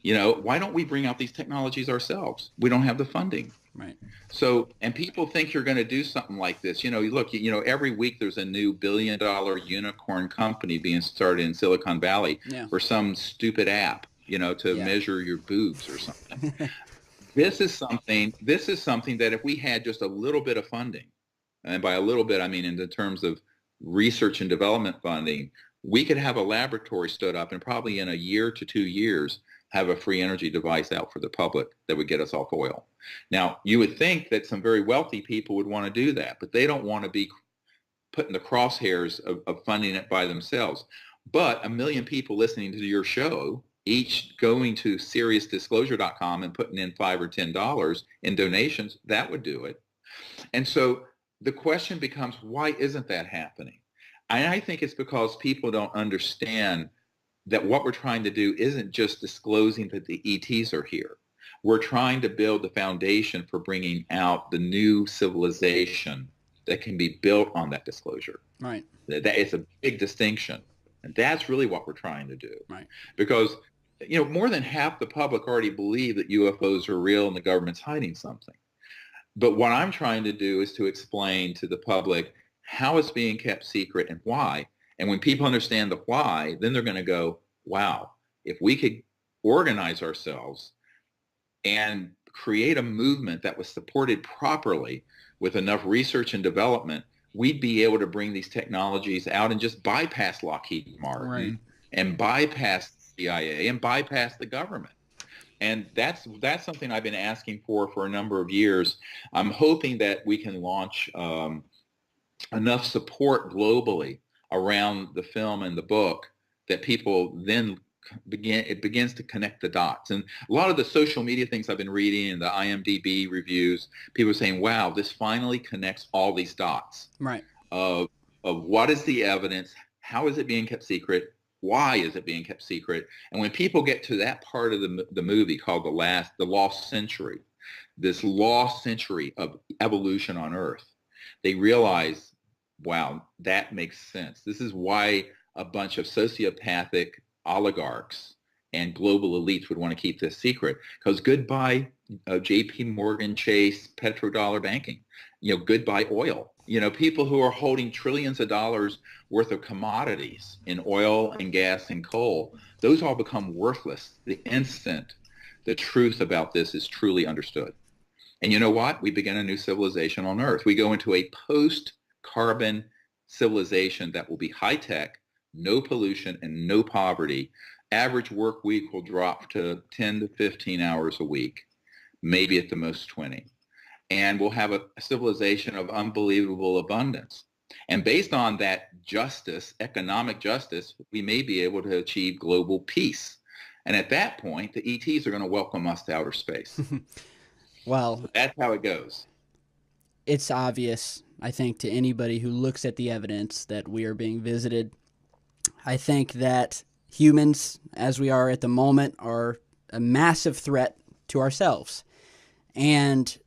Why don't we bring out these technologies ourselves? We don't have the funding. Right. So, and people think you're going to do something like this. Look, every week there's a new billion-dollar unicorn company being started in Silicon Valley for some stupid app, to measure your boobs or something. This is something that if we had just a little bit of funding, and by a little bit, I mean in the terms of research and development funding, we could have a laboratory stood up and probably in a year to 2 years have a free energy device out for the public that would get us off oil. Now, you would think that some very wealthy people would want to do that, but they don't want to be put in the crosshairs of funding it by themselves. But 1 million people listening to your show, each going to SeriousDisclosure.com and putting in $5 or $10 in donations, that would do it. And so the question becomes, why isn't that happening? And I think it's because people don't understand that what we're trying to do isn't just disclosing that the ETs are here. We're trying to build the foundation for bringing out the new civilization that can be built on that disclosure. Right. That is a big distinction. And that's really what we're trying to do. Right. Because, more than half the public already believe that UFOs are real and the government's hiding something. But what I'm trying to do is to explain to the public, how it's being kept secret and why. And when people understand the why, then they're going to go, wow, if we could organize ourselves and create a movement that was supported properly with enough research and development, we'd be able to bring these technologies out and just bypass Lockheed Right. Martin and bypass the CIA and bypass the government. And that's something I've been asking for a number of years. I'm hoping that we can launch enough support globally around the film and the book that people then begins to connect the dots. And a lot of the social media things I've been reading and the IMDb reviews, people are saying, wow, this finally connects all these dots Right. of what is the evidence, how is it being kept secret, why is it being kept secret. And when people get to that part of the movie called the lost century, this lost century of evolution on Earth, they realize, wow, that makes sense. This is why a bunch of sociopathic oligarchs and global elites would want to keep this secret, because goodbye JP Morgan Chase petrodollar banking, goodbye oil. People who are holding trillions of dollars worth of commodities in oil and gas and coal, those all become worthless the instant the truth about this is truly understood. And you know what? We begin a new civilization on Earth. We go into a post-carbon civilization that will be high-tech, no pollution, and no poverty. Average work week will drop to 10 to 15 hours a week, maybe at the most 20. And we'll have a civilization of unbelievable abundance. And based on that justice, economic justice, we may be able to achieve global peace. And at that point, the ETs are going to welcome us to outer space. Well, So that's how it goes. it's obvious, I think, to anybody who looks at the evidence that we are being visited. I think that humans, as we are at the moment, are a massive threat to ourselves. And,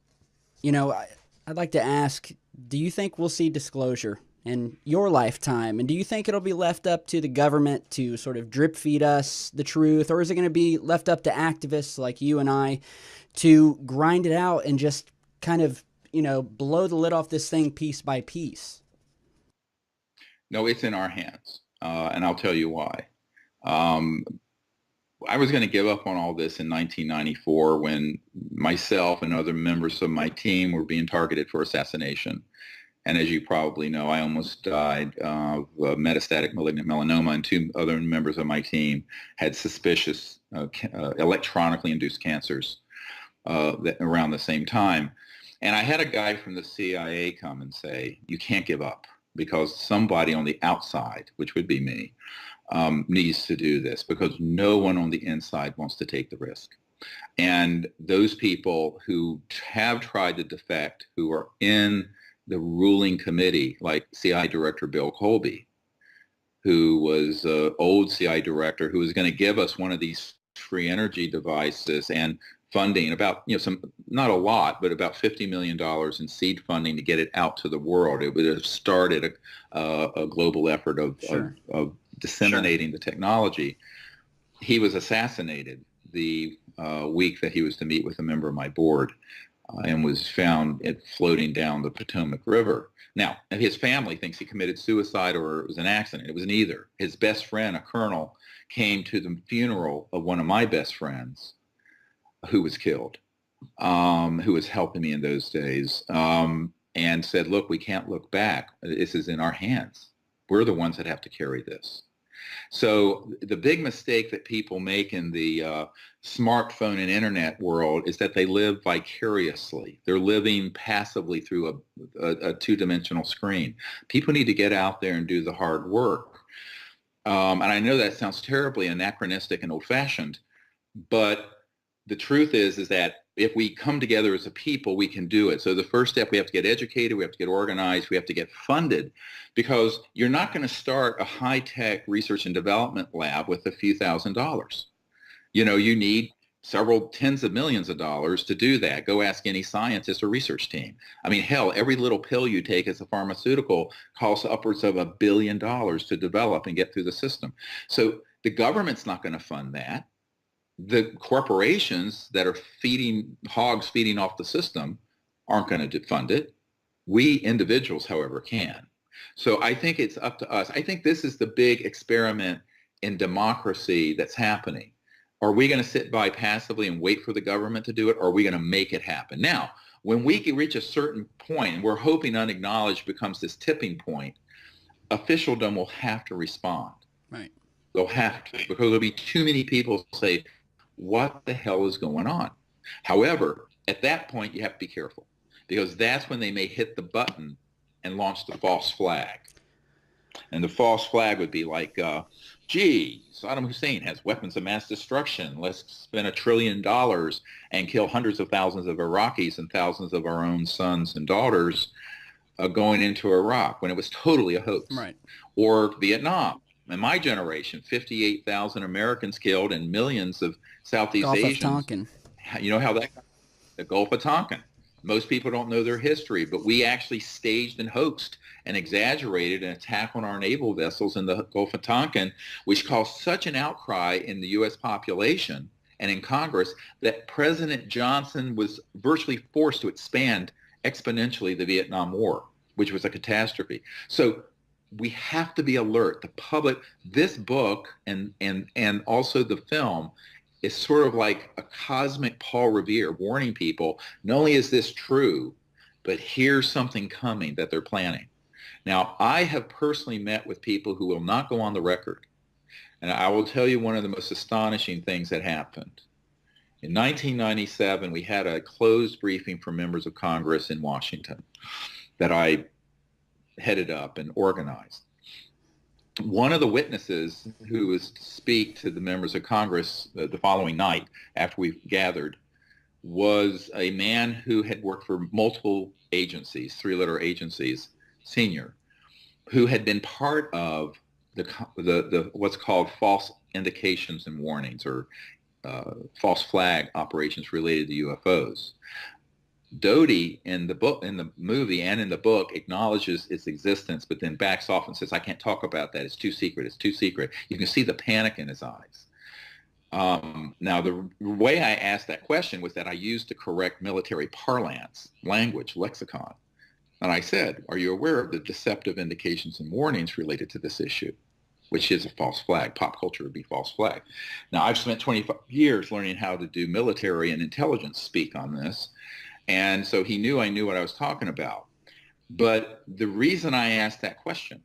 I'd like to ask, do you think we'll see disclosure in your lifetime? And do you think it'll be left up to the government to sort of drip feed us the truth? Or is it going to be left up to activists like you and I to grind it out and just kind of, blow the lid off this thing piece by piece? No, it's in our hands. And I'll tell you why. I was going to give up on all this in 1994 when myself and other members of my team were being targeted for assassination. And as you probably know, I almost died of metastatic malignant melanoma, and two other members of my team had suspicious electronically induced cancers around the same time. And I had a guy from the CIA come and say, you can't give up because somebody on the outside, which would be me, needs to do this because no one on the inside wants to take the risk. And those people who have tried to defect, who are in the ruling committee, like CI Director Bill Colby, who was an old CI director who was going to give us one of these free energy devices and funding, about, some, not a lot, but about $50 million in seed funding to get it out to the world. It would have started a global effort of disseminating the technology. He was assassinated the week that he was to meet with a member of my board and was found floating down the Potomac River. Now, his family thinks he committed suicide or it was an accident. It was neither. His best friend, a colonel, came to the funeral of one of my best friends who was killed, who was helping me in those days, and said, look, we can't look back. This is in our hands. We're the ones that have to carry this. So the big mistake that people make in the smartphone and internet world is that they live vicariously. They're living passively through a two-dimensional screen. People need to get out there and do the hard work. And I know that sounds terribly anachronistic and old-fashioned, but the truth is that if we come together as a people, we can do it. So the first step, we have to get educated, we have to get organized, we have to get funded, because you're not going to start a high-tech research and development lab with a few $1,000s. You need several tens of millions of dollars to do that. Go ask any scientist or research team. I mean, hell, every little pill you take as a pharmaceutical costs upwards of $1 billion to develop and get through the system. So the government's not going to fund that. The corporations that are feeding off the system aren't going to fund it. We individuals, however, can. So I think it's up to us. I think this is the big experiment in democracy that's happening. Are we going to sit by passively and wait for the government to do it, or are we going to make it happen? Now, when we reach a certain point, and we're hoping Unacknowledged becomes this tipping point, officialdom will have to respond. Right. They'll have to, because there'll be too many people who say, what the hell is going on? However, at that point, you have to be careful, because that's when they may hit the button and launch the false flag. And the false flag would be like, gee, Saddam Hussein has weapons of mass destruction. Let's spend $1 trillion and kill hundreds of thousands of Iraqis and thousands of our own sons and daughters going into Iraq, when it was totally a hoax. Right. Or Vietnam. In my generation, 58,000 Americans killed and millions of Southeast Asians. Gulf of Tonkin. You know how that, the Gulf of Tonkin. Most people don't know their history, but we actually staged and hoaxed and exaggerated an attack on our naval vessels in the Gulf of Tonkin, which caused such an outcry in the U.S. population and in Congress that President Johnson was virtually forced to expand exponentially the Vietnam War, which was a catastrophe. So we have to be alert. The public, this book and also the film is sort of like a cosmic Paul Revere warning people, not only is this true, but here's something coming that they're planning. Now, I have personally met with people who will not go on the record. And I will tell you one of the most astonishing things that happened. In 1997, we had a closed briefing for members of Congress in Washington that I headed up and organized. One of the witnesses who was to speak to the members of Congress the following night after we gathered was a man who had worked for multiple agencies, three-letter agencies, senior, who had been part of the what's called false indications and warnings, or false flag operations related to UFOs. Doty in the book, in the movie and in the book, acknowledges its existence, but then backs off and says, I can't talk about that. It's too secret. It's too secret. You can see the panic in his eyes. Now, the way I asked that question was that I used the correct military parlance, language, lexicon. And I said, are you aware of the deceptive indications and warnings related to this issue, which is a false flag? Pop culture would be false flag. Now, I've spent 25 years learning how to do military and intelligence speak on this. And so he knew I knew what I was talking about. But the reason I asked that question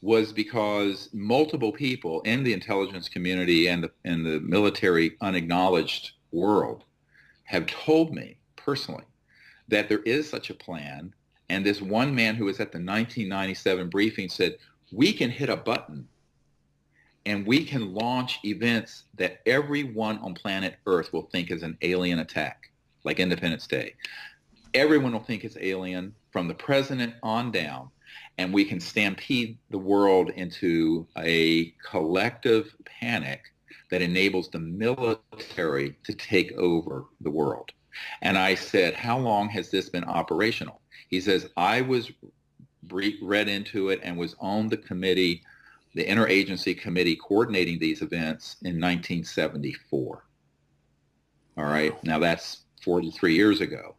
was because multiple people in the intelligence community and the military unacknowledged world have told me personally that there is such a plan. And this one man who was at the 1997 briefing said, we can hit a button and we can launch events that everyone on planet Earth will think is an alien attack, like Independence Day. Everyone will think it's alien from the president on down, and we can stampede the world into a collective panic that enables the military to take over the world. And I said, how long has this been operational? He says, I was read into it and was on the committee, the interagency committee coordinating these events in 1974. All right. Now that's 43 years ago.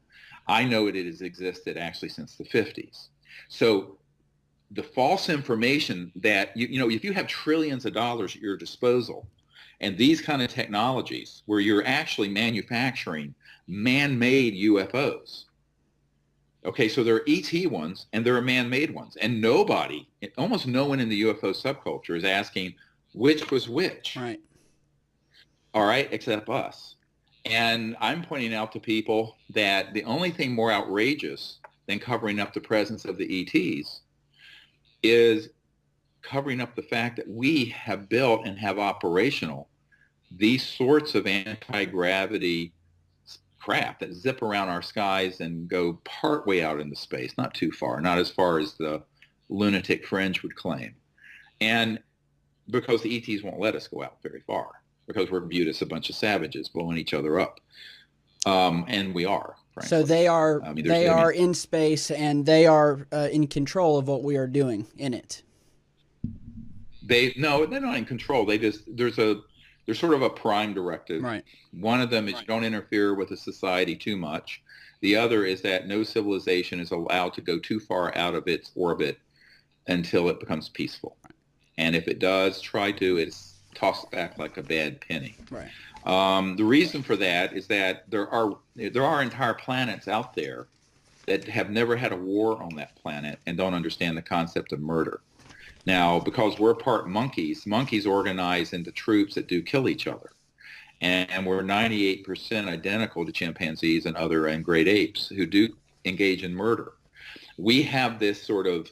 I know it has existed actually since the 50s. So the false information that, you know, if you have trillions of dollars at your disposal and these kind of technologies where you're actually manufacturing man-made UFOs, okay, so there are ET ones and there are man-made ones. And nobody, almost no one in the UFO subculture is asking which was which. Right. All right, except us. And I'm pointing out to people that the only thing more outrageous than covering up the presence of the ETs is covering up the fact that we have built and have operational these sorts of anti-gravity crap that zip around our skies and go part way out into space, not too far, not as far as the lunatic fringe would claim. And because the ETs won't let us go out very far, because we're viewed as a bunch of savages blowing each other up. And we are. Frankly. So they are in space and they are in control of what we are doing in it. No, they're not in control. There's sort of a prime directive. Right. One of them is you don't interfere with the society too much. The other is that no civilization is allowed to go too far out of its orbit until it becomes peaceful. And if it does, try to, it's tossed back like a bad penny. Right. The reason for that is that there are entire planets out there that have never had a war on that planet and don't understand the concept of murder. Now, because we're part monkeys, monkeys organize into troops that do kill each other. And we're 98% identical to chimpanzees and great apes who do engage in murder. We have this sort of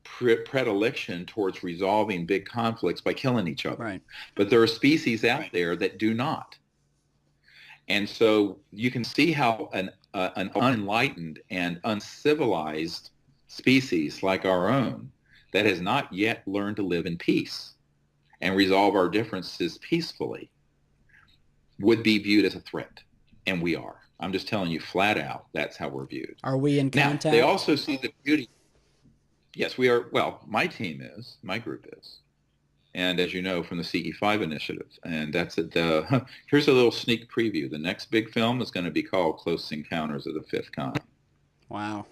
predilection towards resolving big conflicts by killing each other. Right. But there are species out there that do not. And so you can see how an unenlightened and uncivilized species like our own that has not yet learned to live in peace and resolve our differences peacefully would be viewed as a threat. And we are. I'm just telling you flat out, that's how we're viewed. Are we in contact? Now, they also see the beauty. Yes, we are. Well, my team is, my group is. And as you know from the CE5 initiative, and that's it. Here's a little sneak preview. The next big film is going to be called Close Encounters of the Fifth Kind. Wow.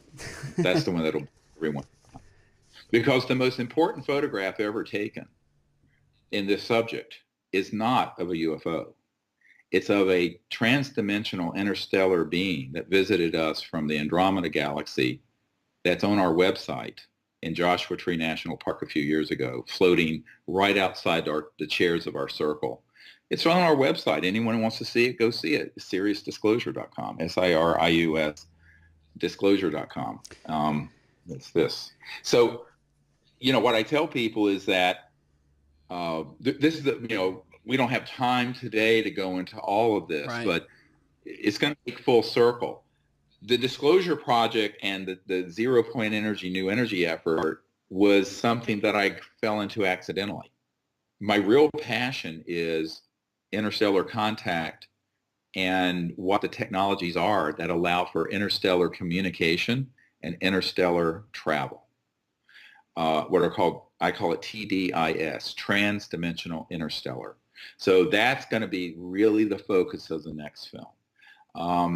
That's the one that'll everyone. Because the most important photograph ever taken in this subject is not of a UFO. It's of a transdimensional interstellar being that visited us from the Andromeda Galaxy that's on our website in Joshua Tree National Park a few years ago, floating right outside the chairs of our circle. It's on our website. Anyone who wants to see it, go see it. SiriusDisclosure.com, SIRIUS disclosure.com. It's this. So, what I tell people is that this is we don't have time today to go into all of this, right. But it's going to take full circle. The Disclosure Project and the Zero Point Energy New Energy effort was something that I fell into accidentally. My real passion is interstellar contact and what the technologies are that allow for interstellar communication and interstellar travel. I call it TDIS, Trans-Dimensional Interstellar. So that's going to be really the focus of the next film.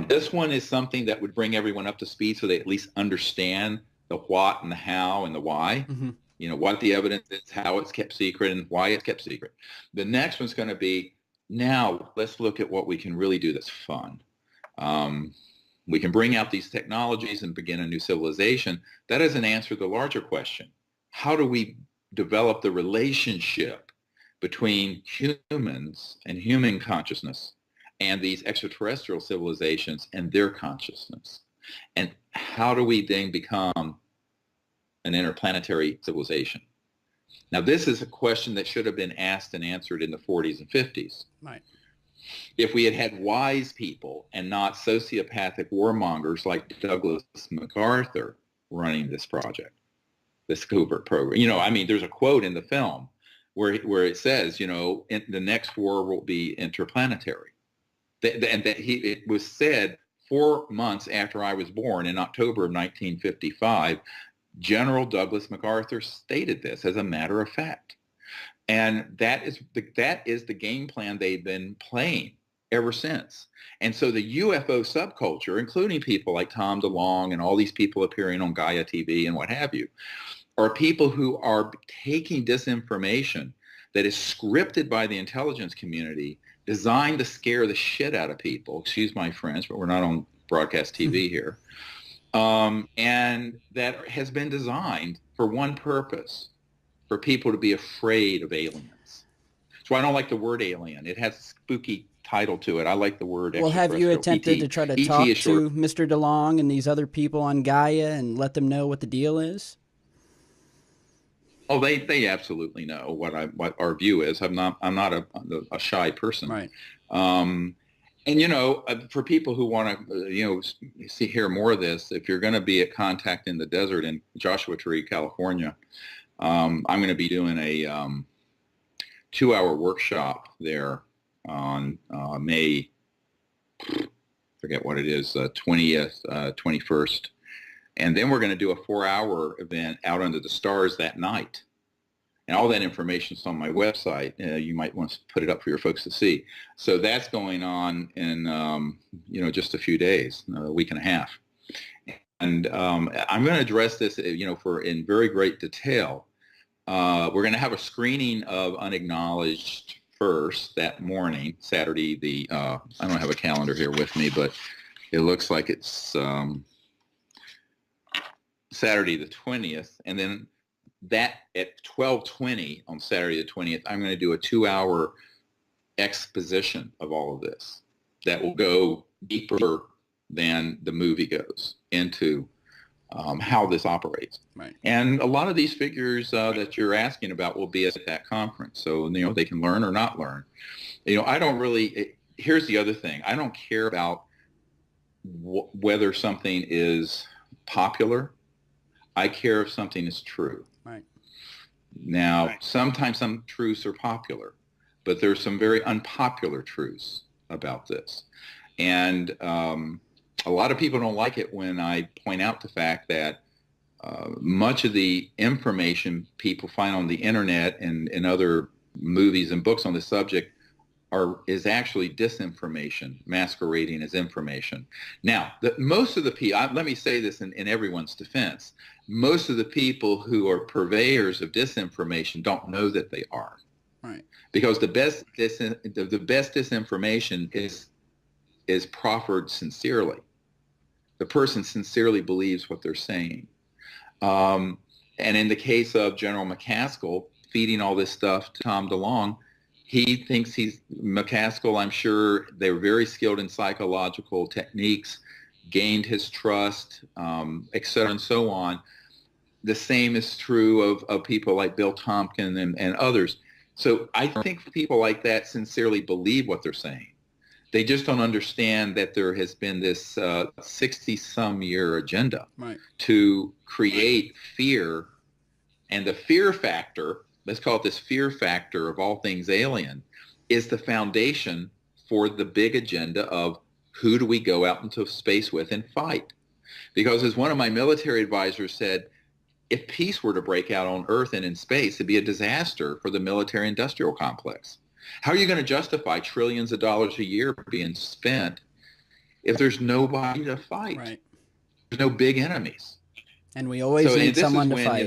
This one is something that would bring everyone up to speed so they at least understand the what and the how and the why. Mm-hmm. What the evidence is, how it's kept secret, and why it's kept secret. The next one's going to be, now let's look at what we can really do that's fun. We can bring out these technologies and begin a new civilization. That doesn't answer the larger question. How do we develop the relationship between humans and human consciousness and these extraterrestrial civilizations and their consciousness? And how do we then become an interplanetary civilization? Now, this is a question that should have been asked and answered in the 40s and 50s. Right. If we had had wise people and not sociopathic warmongers like Douglas MacArthur running this project, this covert program. There's a quote in the film where it says, the next war will be interplanetary. It was said 4 months after I was born in October of 1955. General Douglas MacArthur stated this as a matter of fact. And that is the game plan they've been playing ever since. And so the UFO subculture, including people like Tom DeLonge and all these people appearing on Gaia TV and what have you, are people who are taking disinformation that is scripted by the intelligence community, designed to scare the shit out of people. Excuse my French, but we're not on broadcast TV here. And that has been designed for one purpose, for people to be afraid of aliens. So I don't like the word alien. It has a spooky title to it. I like the word Well, have you attempted to try to talk to Mr. DeLonge and these other people on Gaia and let them know what the deal is? Oh, they absolutely know what our view is. I'm not a shy person. Right. And for people who want to hear more of this, if you're going to be at Contact in the Desert in Joshua Tree, California, I'm going to be doing a 2-hour workshop there on May, forget what it is, 20th, 21st. And then we're going to do a 4-hour event out under the stars that night. And all that information is on my website. You might want to put it up for your folks to see. So that's going on in, just a few days, a week and a half. I'm going to address this, in very great detail. We're going to have a screening of Unacknowledged first that morning, Saturday. I don't have a calendar here with me, but it looks like it's Saturday the 20th, and then that at 12:20 on Saturday the 20th, I'm going to do a 2-hour exposition of all of this that will go deeper than the movie goes into how this operates. Right. And a lot of these figures that you're asking about will be at that conference, so they can learn or not learn. I don't really. Here's the other thing: I don't care about whether something is popular. I care if something is true. Right. Now, sometimes some truths are popular, but there's some very unpopular truths about this. And a lot of people don't like it when I point out the fact that much of the information people find on the internet and in other movies and books on the subject is actually disinformation masquerading as information. Now, most of the people, let me say this in everyone's defense, most of the people who are purveyors of disinformation don't know that they are. Right. Because the best disinformation is proffered sincerely. The person sincerely believes what they're saying. And in the case of General McCaskill feeding all this stuff to Tom DeLonge, he thinks McCaskill, I'm sure they were very skilled in psychological techniques, gained his trust, et cetera, and so on. The same is true of people like Bill Tompkin and others. So I think people like that sincerely believe what they're saying. They just don't understand that there has been this 60-some year agenda to create fear, and the fear factor, let's call it this fear factor of all things alien, is the foundation for the big agenda of who do we go out into space with and fight. Because as one of my military advisors said, if peace were to break out on Earth and in space, it'd be a disaster for the military-industrial complex. How are you going to justify trillions of dollars a year being spent if there's nobody to fight? Right. There's no big enemies. And we always need someone to fight.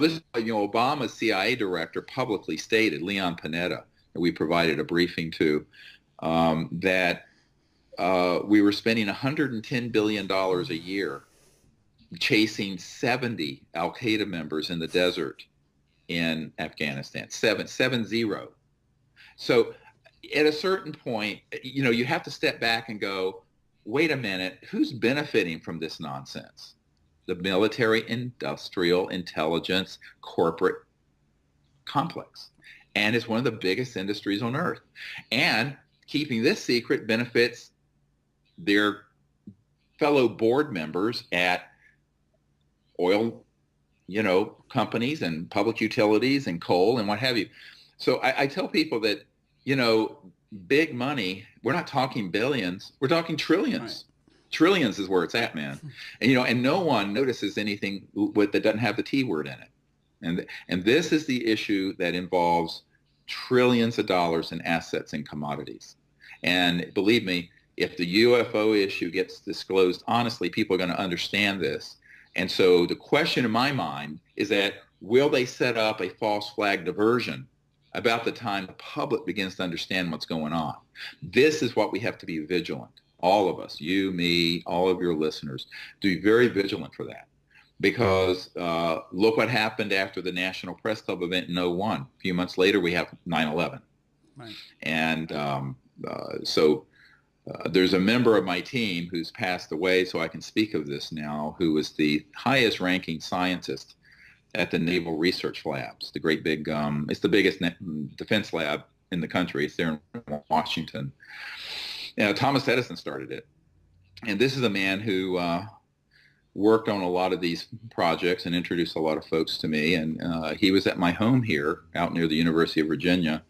This is Obama's CIA director publicly stated, Leon Panetta, that we provided a briefing to, that we were spending $110 billion a year chasing 70 al-Qaeda members in the desert in Afghanistan, 7-0. So at a certain point, you have to step back and go, wait a minute, who's benefiting from this nonsense? The military, industrial, intelligence, corporate complex. And it's one of the biggest industries on earth. And keeping this secret benefits their fellow board members at oil, companies and public utilities and coal and what have you. So I tell people that, big money, we're not talking billions, we're talking trillions. Right. Trillions is where it's at, man. And, and no one notices anything that doesn't have the T word in it. And this is the issue that involves trillions of dollars in assets and commodities. And believe me, if the UFO issue gets disclosed, honestly, people are going to understand this. And so the question in my mind is that will they set up a false flag diversion about the time the public begins to understand what's going on? This is what we have to be vigilant. All of us, you, me, all of your listeners, to be very vigilant for that. Because look what happened after the National Press Club event in 2001. A few months later, we have 9/11. Right. And there's a member of my team who's passed away, so I can speak of this now, who was the highest ranking scientist at the Naval Research Labs, the great big, it's the biggest defense lab in the country. It's there in Washington. Thomas Edison started it. And this is a man who worked on a lot of these projects and introduced a lot of folks to me. And he was at my home here out near the University of Virginia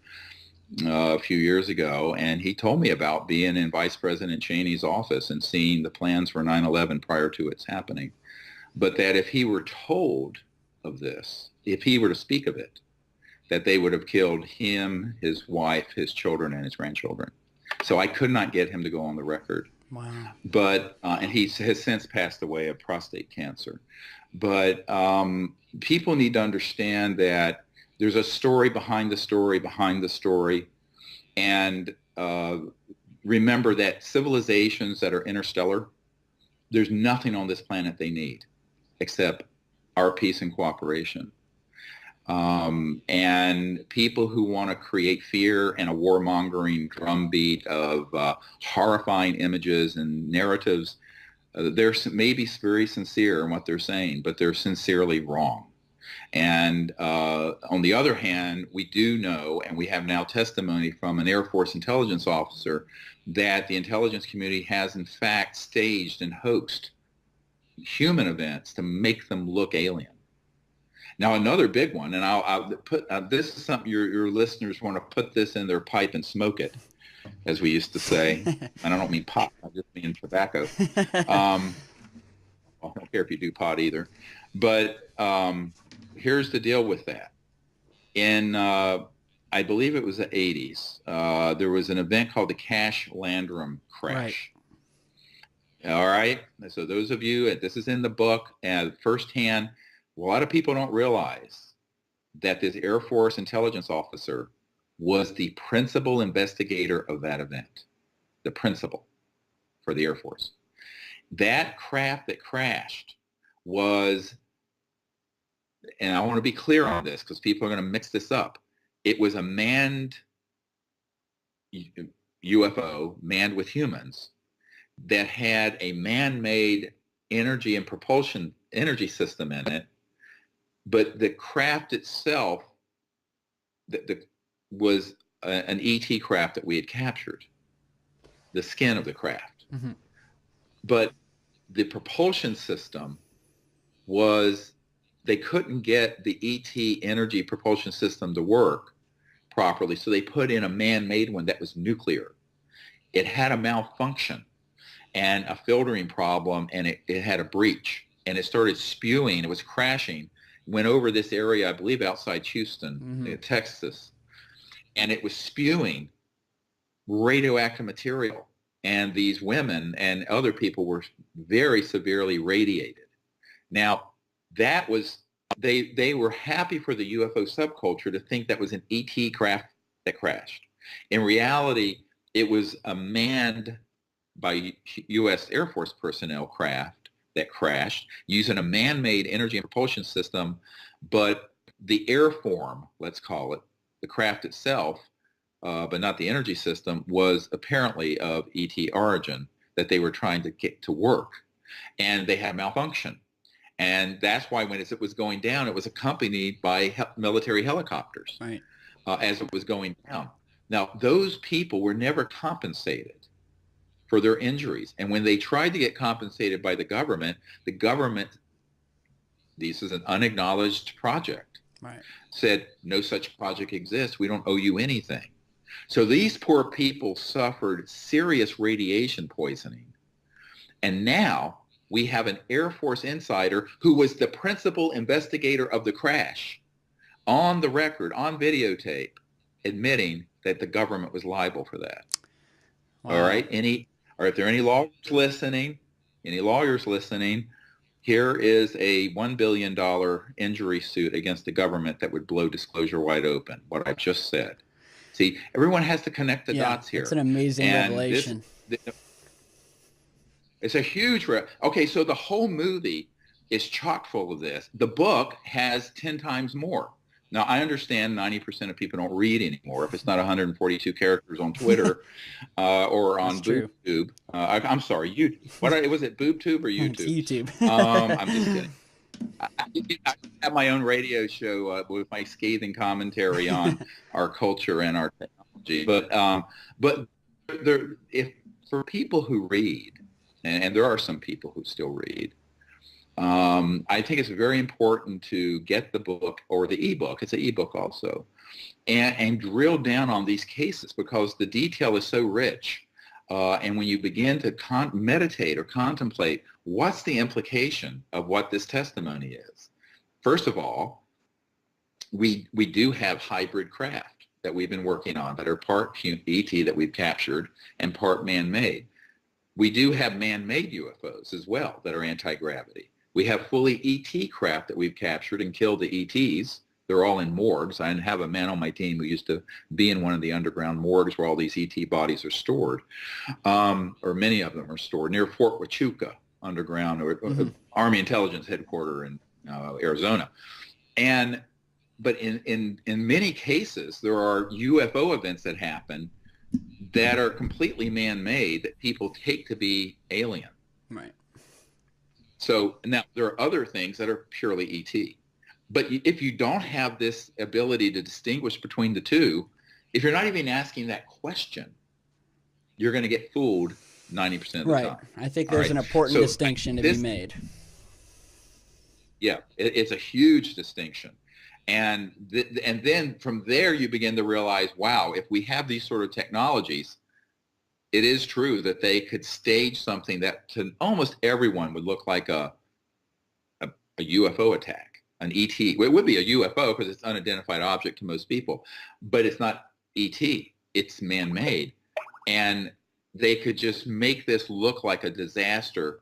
a few years ago, and he told me about being in Vice President Cheney's office and seeing the plans for 9/11 prior to its happening. But that if he were told of this, if he were to speak of it, that they would have killed him, his wife, his children, and his grandchildren. So I could not get him to go on the record Wow. But and he has since passed away of prostate cancer. But people need to understand that there's a story behind the story behind the story, and remember that civilizations that are interstellar, there's nothing on this planet they need except our peace and cooperation. And people who want to create fear and a warmongering drumbeat of horrifying images and narratives, they're maybe very sincere in what they're saying, but they're sincerely wrong. And on the other hand, we do know, and we have now testimony from an Air Force intelligence officer, that the intelligence community has in fact staged and hoaxed human events to make them look alien. Now, another big one, and I'll put this is something your listeners want to put this in their pipe and smoke it, as we used to say. And I don't mean pot, I just mean tobacco. I don't care if you do pot either. But here's the deal with that. In, I believe it was the 80s, there was an event called the Cash Landrum crash. Right. All right. So those of you, this is in the book, firsthand, a lot of people don't realize that this Air Force intelligence officer was the principal investigator of that event, the principal for the Air Force. That craft that crashed was, and I want to be clear on this because people are going to mix this up, it was a manned UFO, manned with humans, that had a man-made energy and propulsion energy system in it. But the craft itself was an ET craft that we had captured, the skin of the craft. Mm-hmm. But the propulsion system was, they couldn't get the ET energy propulsion system to work properly, so they put in a man-made one that was nuclear. It had a malfunction and a filtering problem, and it had a breach, and it started spewing. It was crashing. Went over this area, I believe outside Houston, mm-hmm. Texas, and it was spewing radioactive material. And these women and other people were very severely radiated. Now, that was, they were happy for the UFO subculture to think that was an ET craft that crashed. In reality, it was a manned by U.S. Air Force personnel craft that crashed using a man-made energy and propulsion system, but the airform, let's call it, the craft itself, but not the energy system, was apparently of ET origin that they were trying to get to work. And they had malfunction. And that's why when it was going down, it was accompanied by military helicopters, right, as it was going down. Now, those people were never compensated for their injuries. And when they tried to get compensated by the government, this is an unacknowledged project, right, said, no such project exists. We don't owe you anything. So these poor people suffered serious radiation poisoning. And now we have an Air Force insider who was the principal investigator of the crash on the record, on videotape, admitting that the government was liable for that. Wow. All right. If there are any lawyers listening, here is a $1 billion injury suit against the government that would blow disclosure wide open, what I've just said. See, everyone has to connect the dots here. It's an amazing revelation. It's a huge, okay, so the whole movie is chock full of this. The book has 10 times more. Now, I understand 90% of people don't read anymore if it's not 142 characters on Twitter or on BoobTube. I'm sorry, YouTube. Was it BoobTube or YouTube? It's YouTube. I'm just kidding. I have my own radio show with my scathing commentary on our culture and our technology. But if for people who read, and there are some people who still read, I think it's very important to get the book or the ebook. It's an ebook also, and drill down on these cases because the detail is so rich. And when you begin to meditate or contemplate, what's the implication of what this testimony is? First of all, we do have hybrid craft that we've been working on that are part ET that we've captured and part man-made. We do have man-made UFOs as well that are anti-gravity. We have fully ET craft that we've captured and killed the ETs. They're all in morgues. I have a man on my team who used to be in one of the underground morgues where all these ET bodies are stored, or many of them are stored near Fort Huachuca underground, or Army Intelligence Headquarters in Arizona. But in many cases, there are UFO events that happen that are completely man-made that people take to be alien. Right. So now there are other things that are purely ET. But if you don't have this ability to distinguish between the two, if you're not even asking that question, you're going to get fooled 90% of the time. I think there's an important distinction to be made. Yeah, it's a huge distinction. And then from there, you begin to realize, wow, if we have these sort of technologies, it is true that they could stage something that to almost everyone would look like a UFO attack, an ET. Well, it would be a UFO because it's an unidentified object to most people, but it's not ET. It's man-made. And they could just make this look like a disaster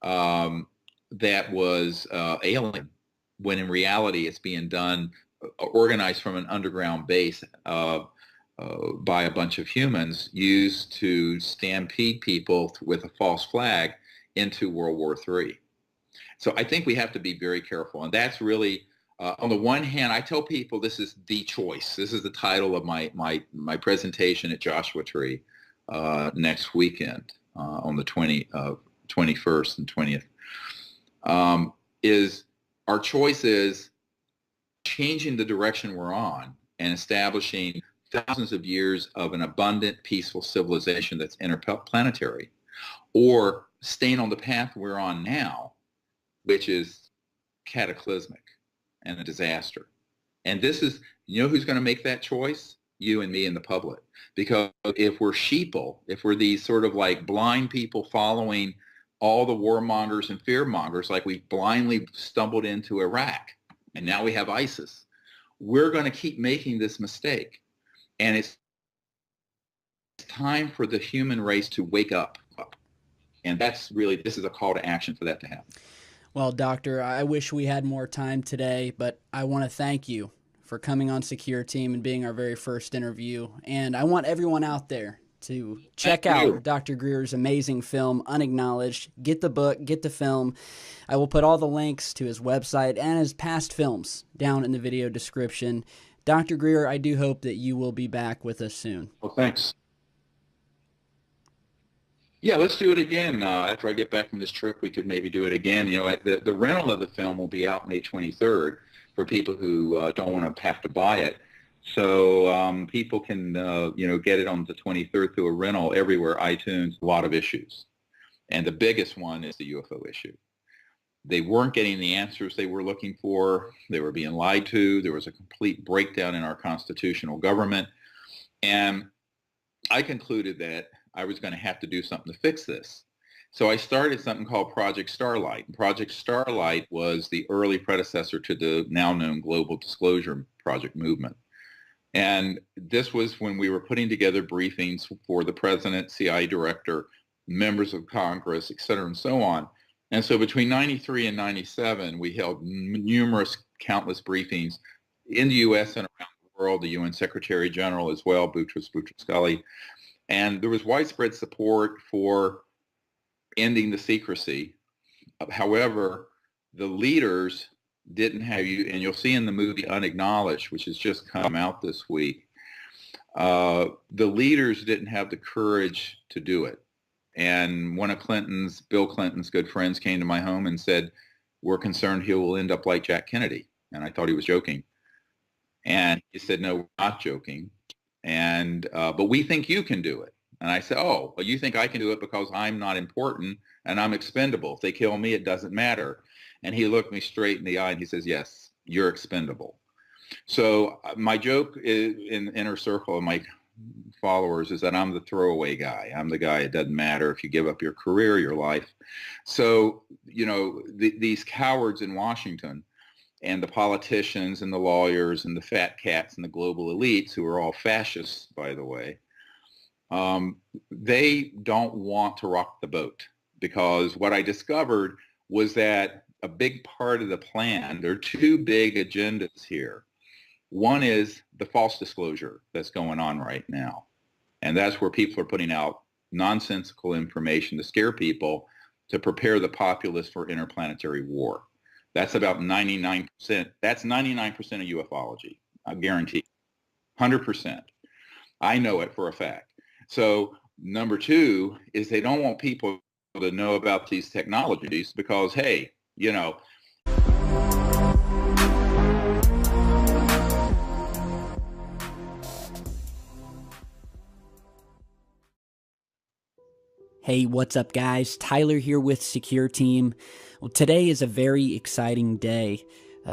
that was alien, when in reality it's being done, organized from an underground base by a bunch of humans used to stampede people with a false flag into World War III. So I think we have to be very careful. And that's really, on the one hand, I tell people this is the choice. This is the title of my presentation at Joshua Tree next weekend on the 21st and 20th, is our choice is changing the direction we're on and establishing thousands of years of an abundant, peaceful civilization that's interplanetary, or staying on the path we're on now, which is cataclysmic and a disaster. And this is, you know who's going to make that choice? You and me and the public. Because if we're sheeple, if we're these sort of like blind people following all the warmongers and fearmongers, like we blindly stumbled into Iraq, and now we have ISIS, we're going to keep making this mistake. And it's time for the human race to wake up. And that's really, this is a call to action for that to happen. Well, Doctor, I wish we had more time today, but I want to thank you for coming on Secure Team and being our very first interview. And I want everyone out there to check out Dr. Greer's amazing film, Unacknowledged. Get the book, get the film. I will put all the links to his website and his past films down in the video description. Dr. Greer, I do hope that you will be back with us soon. Well, thanks. Yeah, let's do it again. After I get back from this trip, we could maybe do it again. You know, the rental of the film will be out May 23rd for people who don't want to have to buy it. So people can, get it on the 23rd through a rental everywhere, iTunes, a lot of issues. And the biggest one is the UFO issue. They weren't getting the answers they were looking for. They were being lied to. There was a complete breakdown in our constitutional government. And I concluded that I was going to have to do something to fix this. So I started something called Project Starlight. Project Starlight was the early predecessor to the now known Global Disclosure Project movement. And this was when we were putting together briefings for the president, CIA director, members of Congress, et cetera, and so on. And so between 93 and 97, we held countless briefings in the U.S. and around the world, the UN Secretary General as well, Boutros Boutros-Ghali. And there was widespread support for ending the secrecy. However, the leaders didn't have you, and you'll see in the movie Unacknowledged, which has just come out this week, the leaders didn't have the courage to do it. And one of Bill Clinton's good friends came to my home and said, we're concerned he will end up like Jack Kennedy. And I thought he was joking. And he said, no, we're not joking. And but we think you can do it. And I said, oh, well, you think I can do it because I'm not important and I'm expendable. If they kill me, it doesn't matter. And he looked me straight in the eye and he says, yes, you're expendable. So my joke in the inner circle of my followers is that I'm the throwaway guy. I'm the guy, it doesn't matter if you give up your career, your life. So, these cowards in Washington and the politicians and the lawyers and the fat cats and the global elites, who are all fascists, by the way, They don't want to rock the boat, because what I discovered was that a big part of the plan, there are two big agendas here. One is the false disclosure that's going on right now. And that's where people are putting out nonsensical information to scare people, to prepare the populace for interplanetary war. That's about 99%. That's 99% of ufology. I guarantee. 100%. I know it for a fact. So number two is they don't want people to know about these technologies because, hey, you know. Hey, what's up, guys? Tyler here with Secure Team. Well, today is a very exciting day.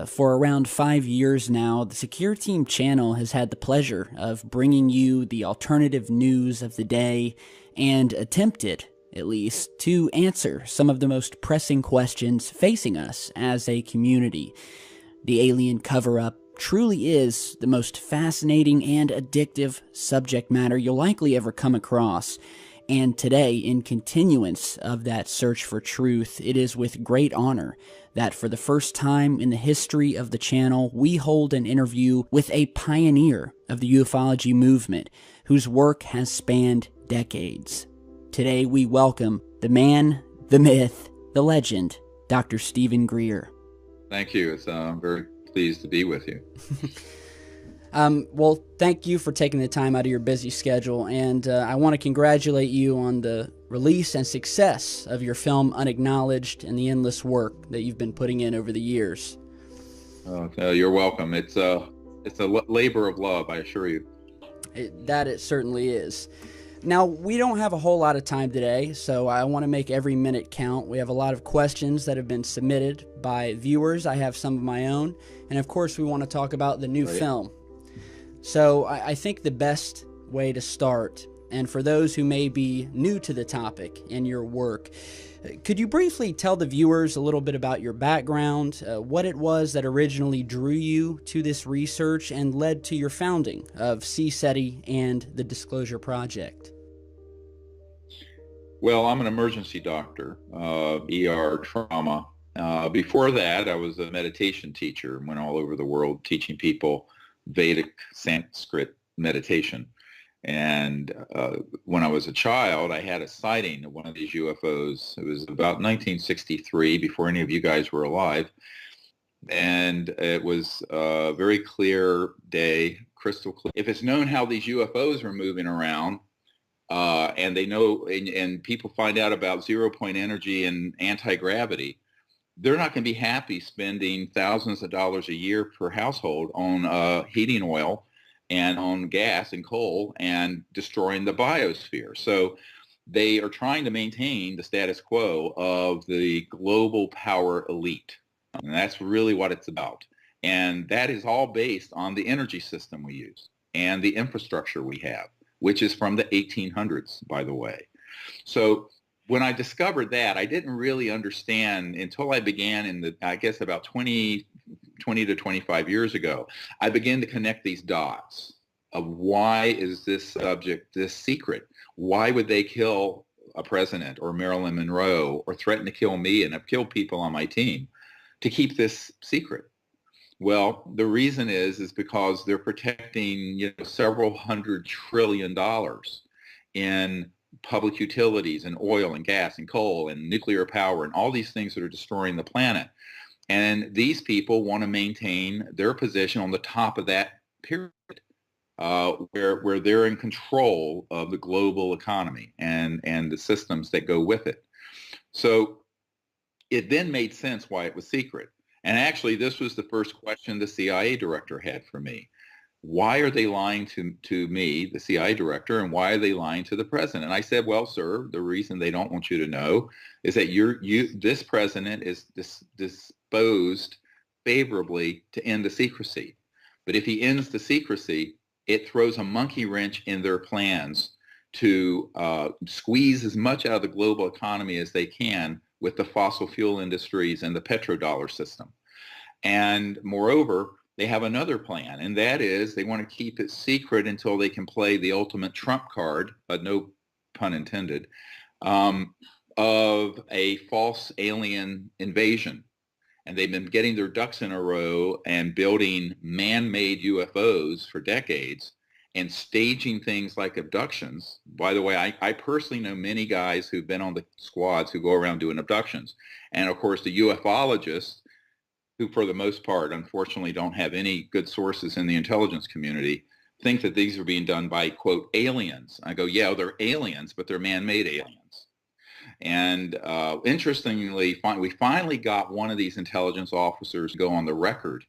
For around 5 years now, the Secure Team channel has had the pleasure of bringing you the alternative news of the day and attempted, at least, to answer some of the most pressing questions facing us as a community. The alien cover-up truly is the most fascinating and addictive subject matter you'll likely ever come across. And today, in continuance of that search for truth, it is with great honor that for the first time in the history of the channel, we hold an interview with a pioneer of the ufology movement whose work has spanned decades. Today, we welcome the man, the myth, the legend, Dr. Stephen Greer. Thank you. I'm very pleased to be with you. Well, thank you for taking the time out of your busy schedule, and I want to congratulate you on the release and success of your film Unacknowledged and the endless work that you've been putting in over the years. You're welcome. It's a labor of love, I assure you. It certainly is. Now, we don't have a whole lot of time today, so I want to make every minute count. We have a lot of questions that have been submitted by viewers. I have some of my own, and of course, we want to talk about the new film. So I think the best way to start, and for those who may be new to the topic and your work, could you briefly tell the viewers a little bit about your background, what it was that originally drew you to this research and led to your founding of CSETI and the Disclosure Project? Well, I'm an emergency doctor, ER trauma. Before that, I was a meditation teacher and went all over the world teaching people Vedic Sanskrit meditation. And when I was a child, I had a sighting of one of these UFOs. It was about 1963, before any of you guys were alive. And it was a very clear day, crystal clear. If it's known how these UFOs are moving around, and they know, and people find out about zero-point energy and anti-gravity, they're not going to be happy spending thousands of dollars a year per household on heating oil and on gas and coal and destroying the biosphere. So they are trying to maintain the status quo of the global power elite. And that's really what it's about. And that is all based on the energy system we use and the infrastructure we have, which is from the 1800s, by the way. So when I discovered that, I didn't really understand until I began in I guess about 20 to 25 years ago, I began to connect these dots of why is this subject this secret? Why would they kill a president or Marilyn Monroe or threaten to kill me and have killed people on my team to keep this secret? Well, the reason is because they're protecting, several $100 trillion in public utilities and oil and gas and coal and nuclear power and all these things that are destroying the planet. And these people want to maintain their position on the top of that pyramid, where they're in control of the global economy and the systems that go with it. So it then made sense why it was secret. And actually, this was the first question the CIA director had for me. Why are they lying to me, the CIA director, and why are they lying to the president? And I said, well, sir, the reason they don't want you to know is that this president is disposed favorably to end the secrecy. But if he ends the secrecy, it throws a monkey wrench in their plans to squeeze as much out of the global economy as they can with the fossil fuel industries and the petrodollar system. And moreover, they have another plan, and that is they want to keep it secret until they can play the ultimate trump card, no pun intended, of a false alien invasion. And they've been getting their ducks in a row and building man-made UFOs for decades and staging things like abductions. By the way, I personally know many guys who've been on the squads who go around doing abductions. And of course, the ufologists, who for the most part, unfortunately, don't have any good sources in the intelligence community, think that these are being done by, quote, aliens. I go, yeah, they're aliens, but they're man-made aliens. And interestingly, we finally got one of these intelligence officers to go on the record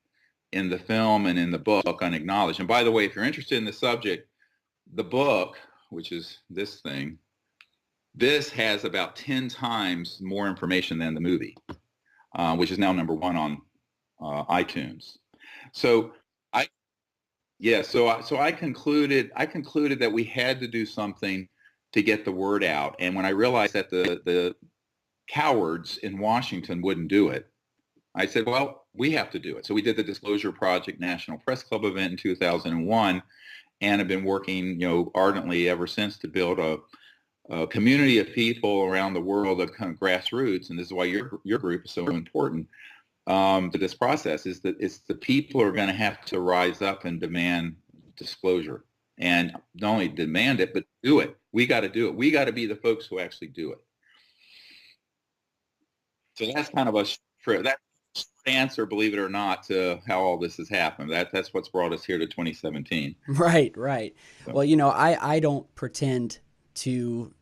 in the film and in the book, Unacknowledged. And by the way, if you're interested in the subject, the book, which is this thing, this has about 10 times more information than the movie, which is now number one on iTunes. So I concluded that we had to do something to get the word out. And when I realized that the cowards in Washington wouldn't do it, I said, well, we have to do it. So we did the Disclosure Project National Press Club event in 2001 and have been working, ardently ever since to build a community of people around the world of kind of grassroots. And this is why your group is so important to this process, is that it's the people who are going to have to rise up and demand disclosure. And not only demand it, but do it. We got to do it. We got to be the folks who actually do it. So that's kind of that answer, believe it or not, to how all this has happened. That's what's brought us here to 2017. Right. So. Well, I don't pretend to,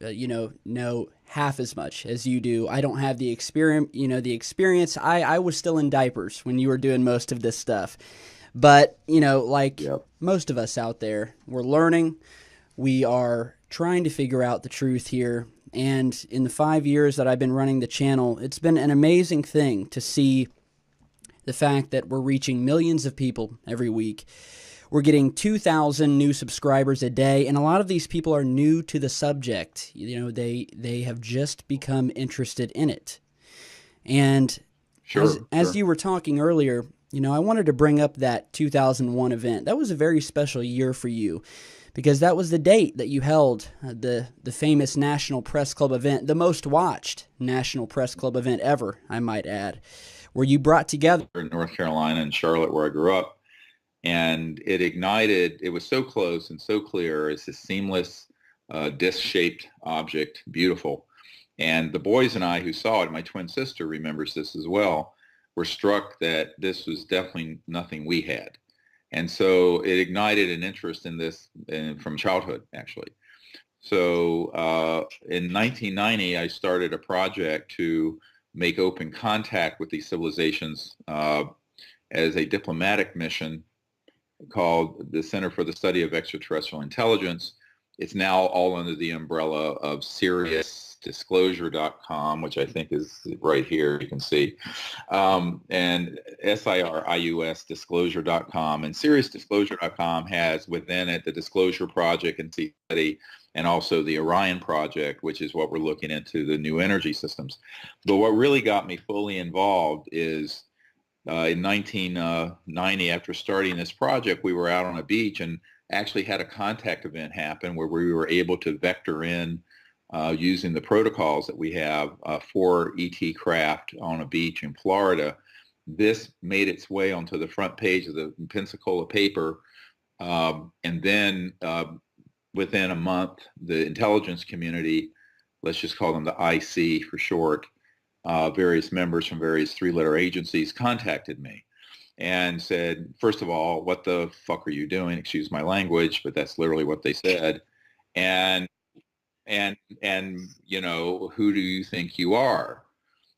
know half as much as you do. I don't have the experience. I was still in diapers when you were doing most of this stuff. But, Yep. Most of us out there, we're learning. We are trying to figure out the truth here. And in the 5 years that I've been running the channel, it's been an amazing thing to see the fact that we're reaching millions of people every week. We're getting 2,000 new subscribers a day, and a lot of these people are new to the subject. They have just become interested in it. And as you were talking earlier, I wanted to bring up that 2001 event. That was a very special year for you because that was the date that you held the famous National Press Club event, the most watched National Press Club event ever, I might add, where you brought together in North Carolina and Charlotte, where I grew up. And it ignited, it was so close and so clear. It's a seamless disc-shaped object, beautiful. And the boys and I who saw it, my twin sister remembers this as well, were struck that this was definitely nothing we had. And so it ignited an interest in this from childhood, actually. So in 1990, I started a project to make open contact with these civilizations as a diplomatic mission called the Center for the Study of Extraterrestrial Intelligence. It's now all under the umbrella of SiriusDisclosure.com, which I think is right here, you can see, and SIRIUS Disclosure.com. And SiriusDisclosure.com has within it the Disclosure Project and Study, and also the Orion Project, which is what we're looking into, the new energy systems. But what really got me fully involved is in 1990, after starting this project, we were out on a beach and actually had a contact event happen where we were able to vector in using the protocols that we have for ET craft on a beach in Florida. This made its way onto the front page of the Pensacola paper. And then within a month, the intelligence community, let's just call them the IC for short, various members from various three-letter agencies contacted me and said, first of all, what the fuck are you doing? Excuse my language, but that's literally what they said. And who do you think you are?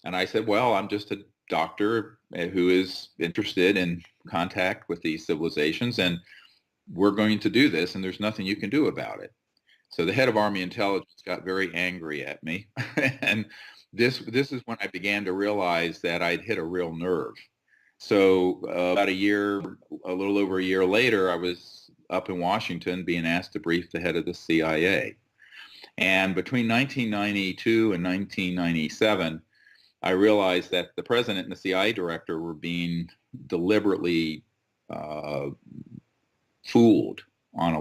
And I said, well, I'm just a doctor who is interested in contact with these civilizations, and we're going to do this, and there's nothing you can do about it. So the head of Army Intelligence got very angry at me. And this is when I began to realize that I'd hit a real nerve. So about a little over a year later, I was up in Washington being asked to brief the head of the CIA. And between 1992 and 1997, I realized that the president and the CIA director were being deliberately fooled on a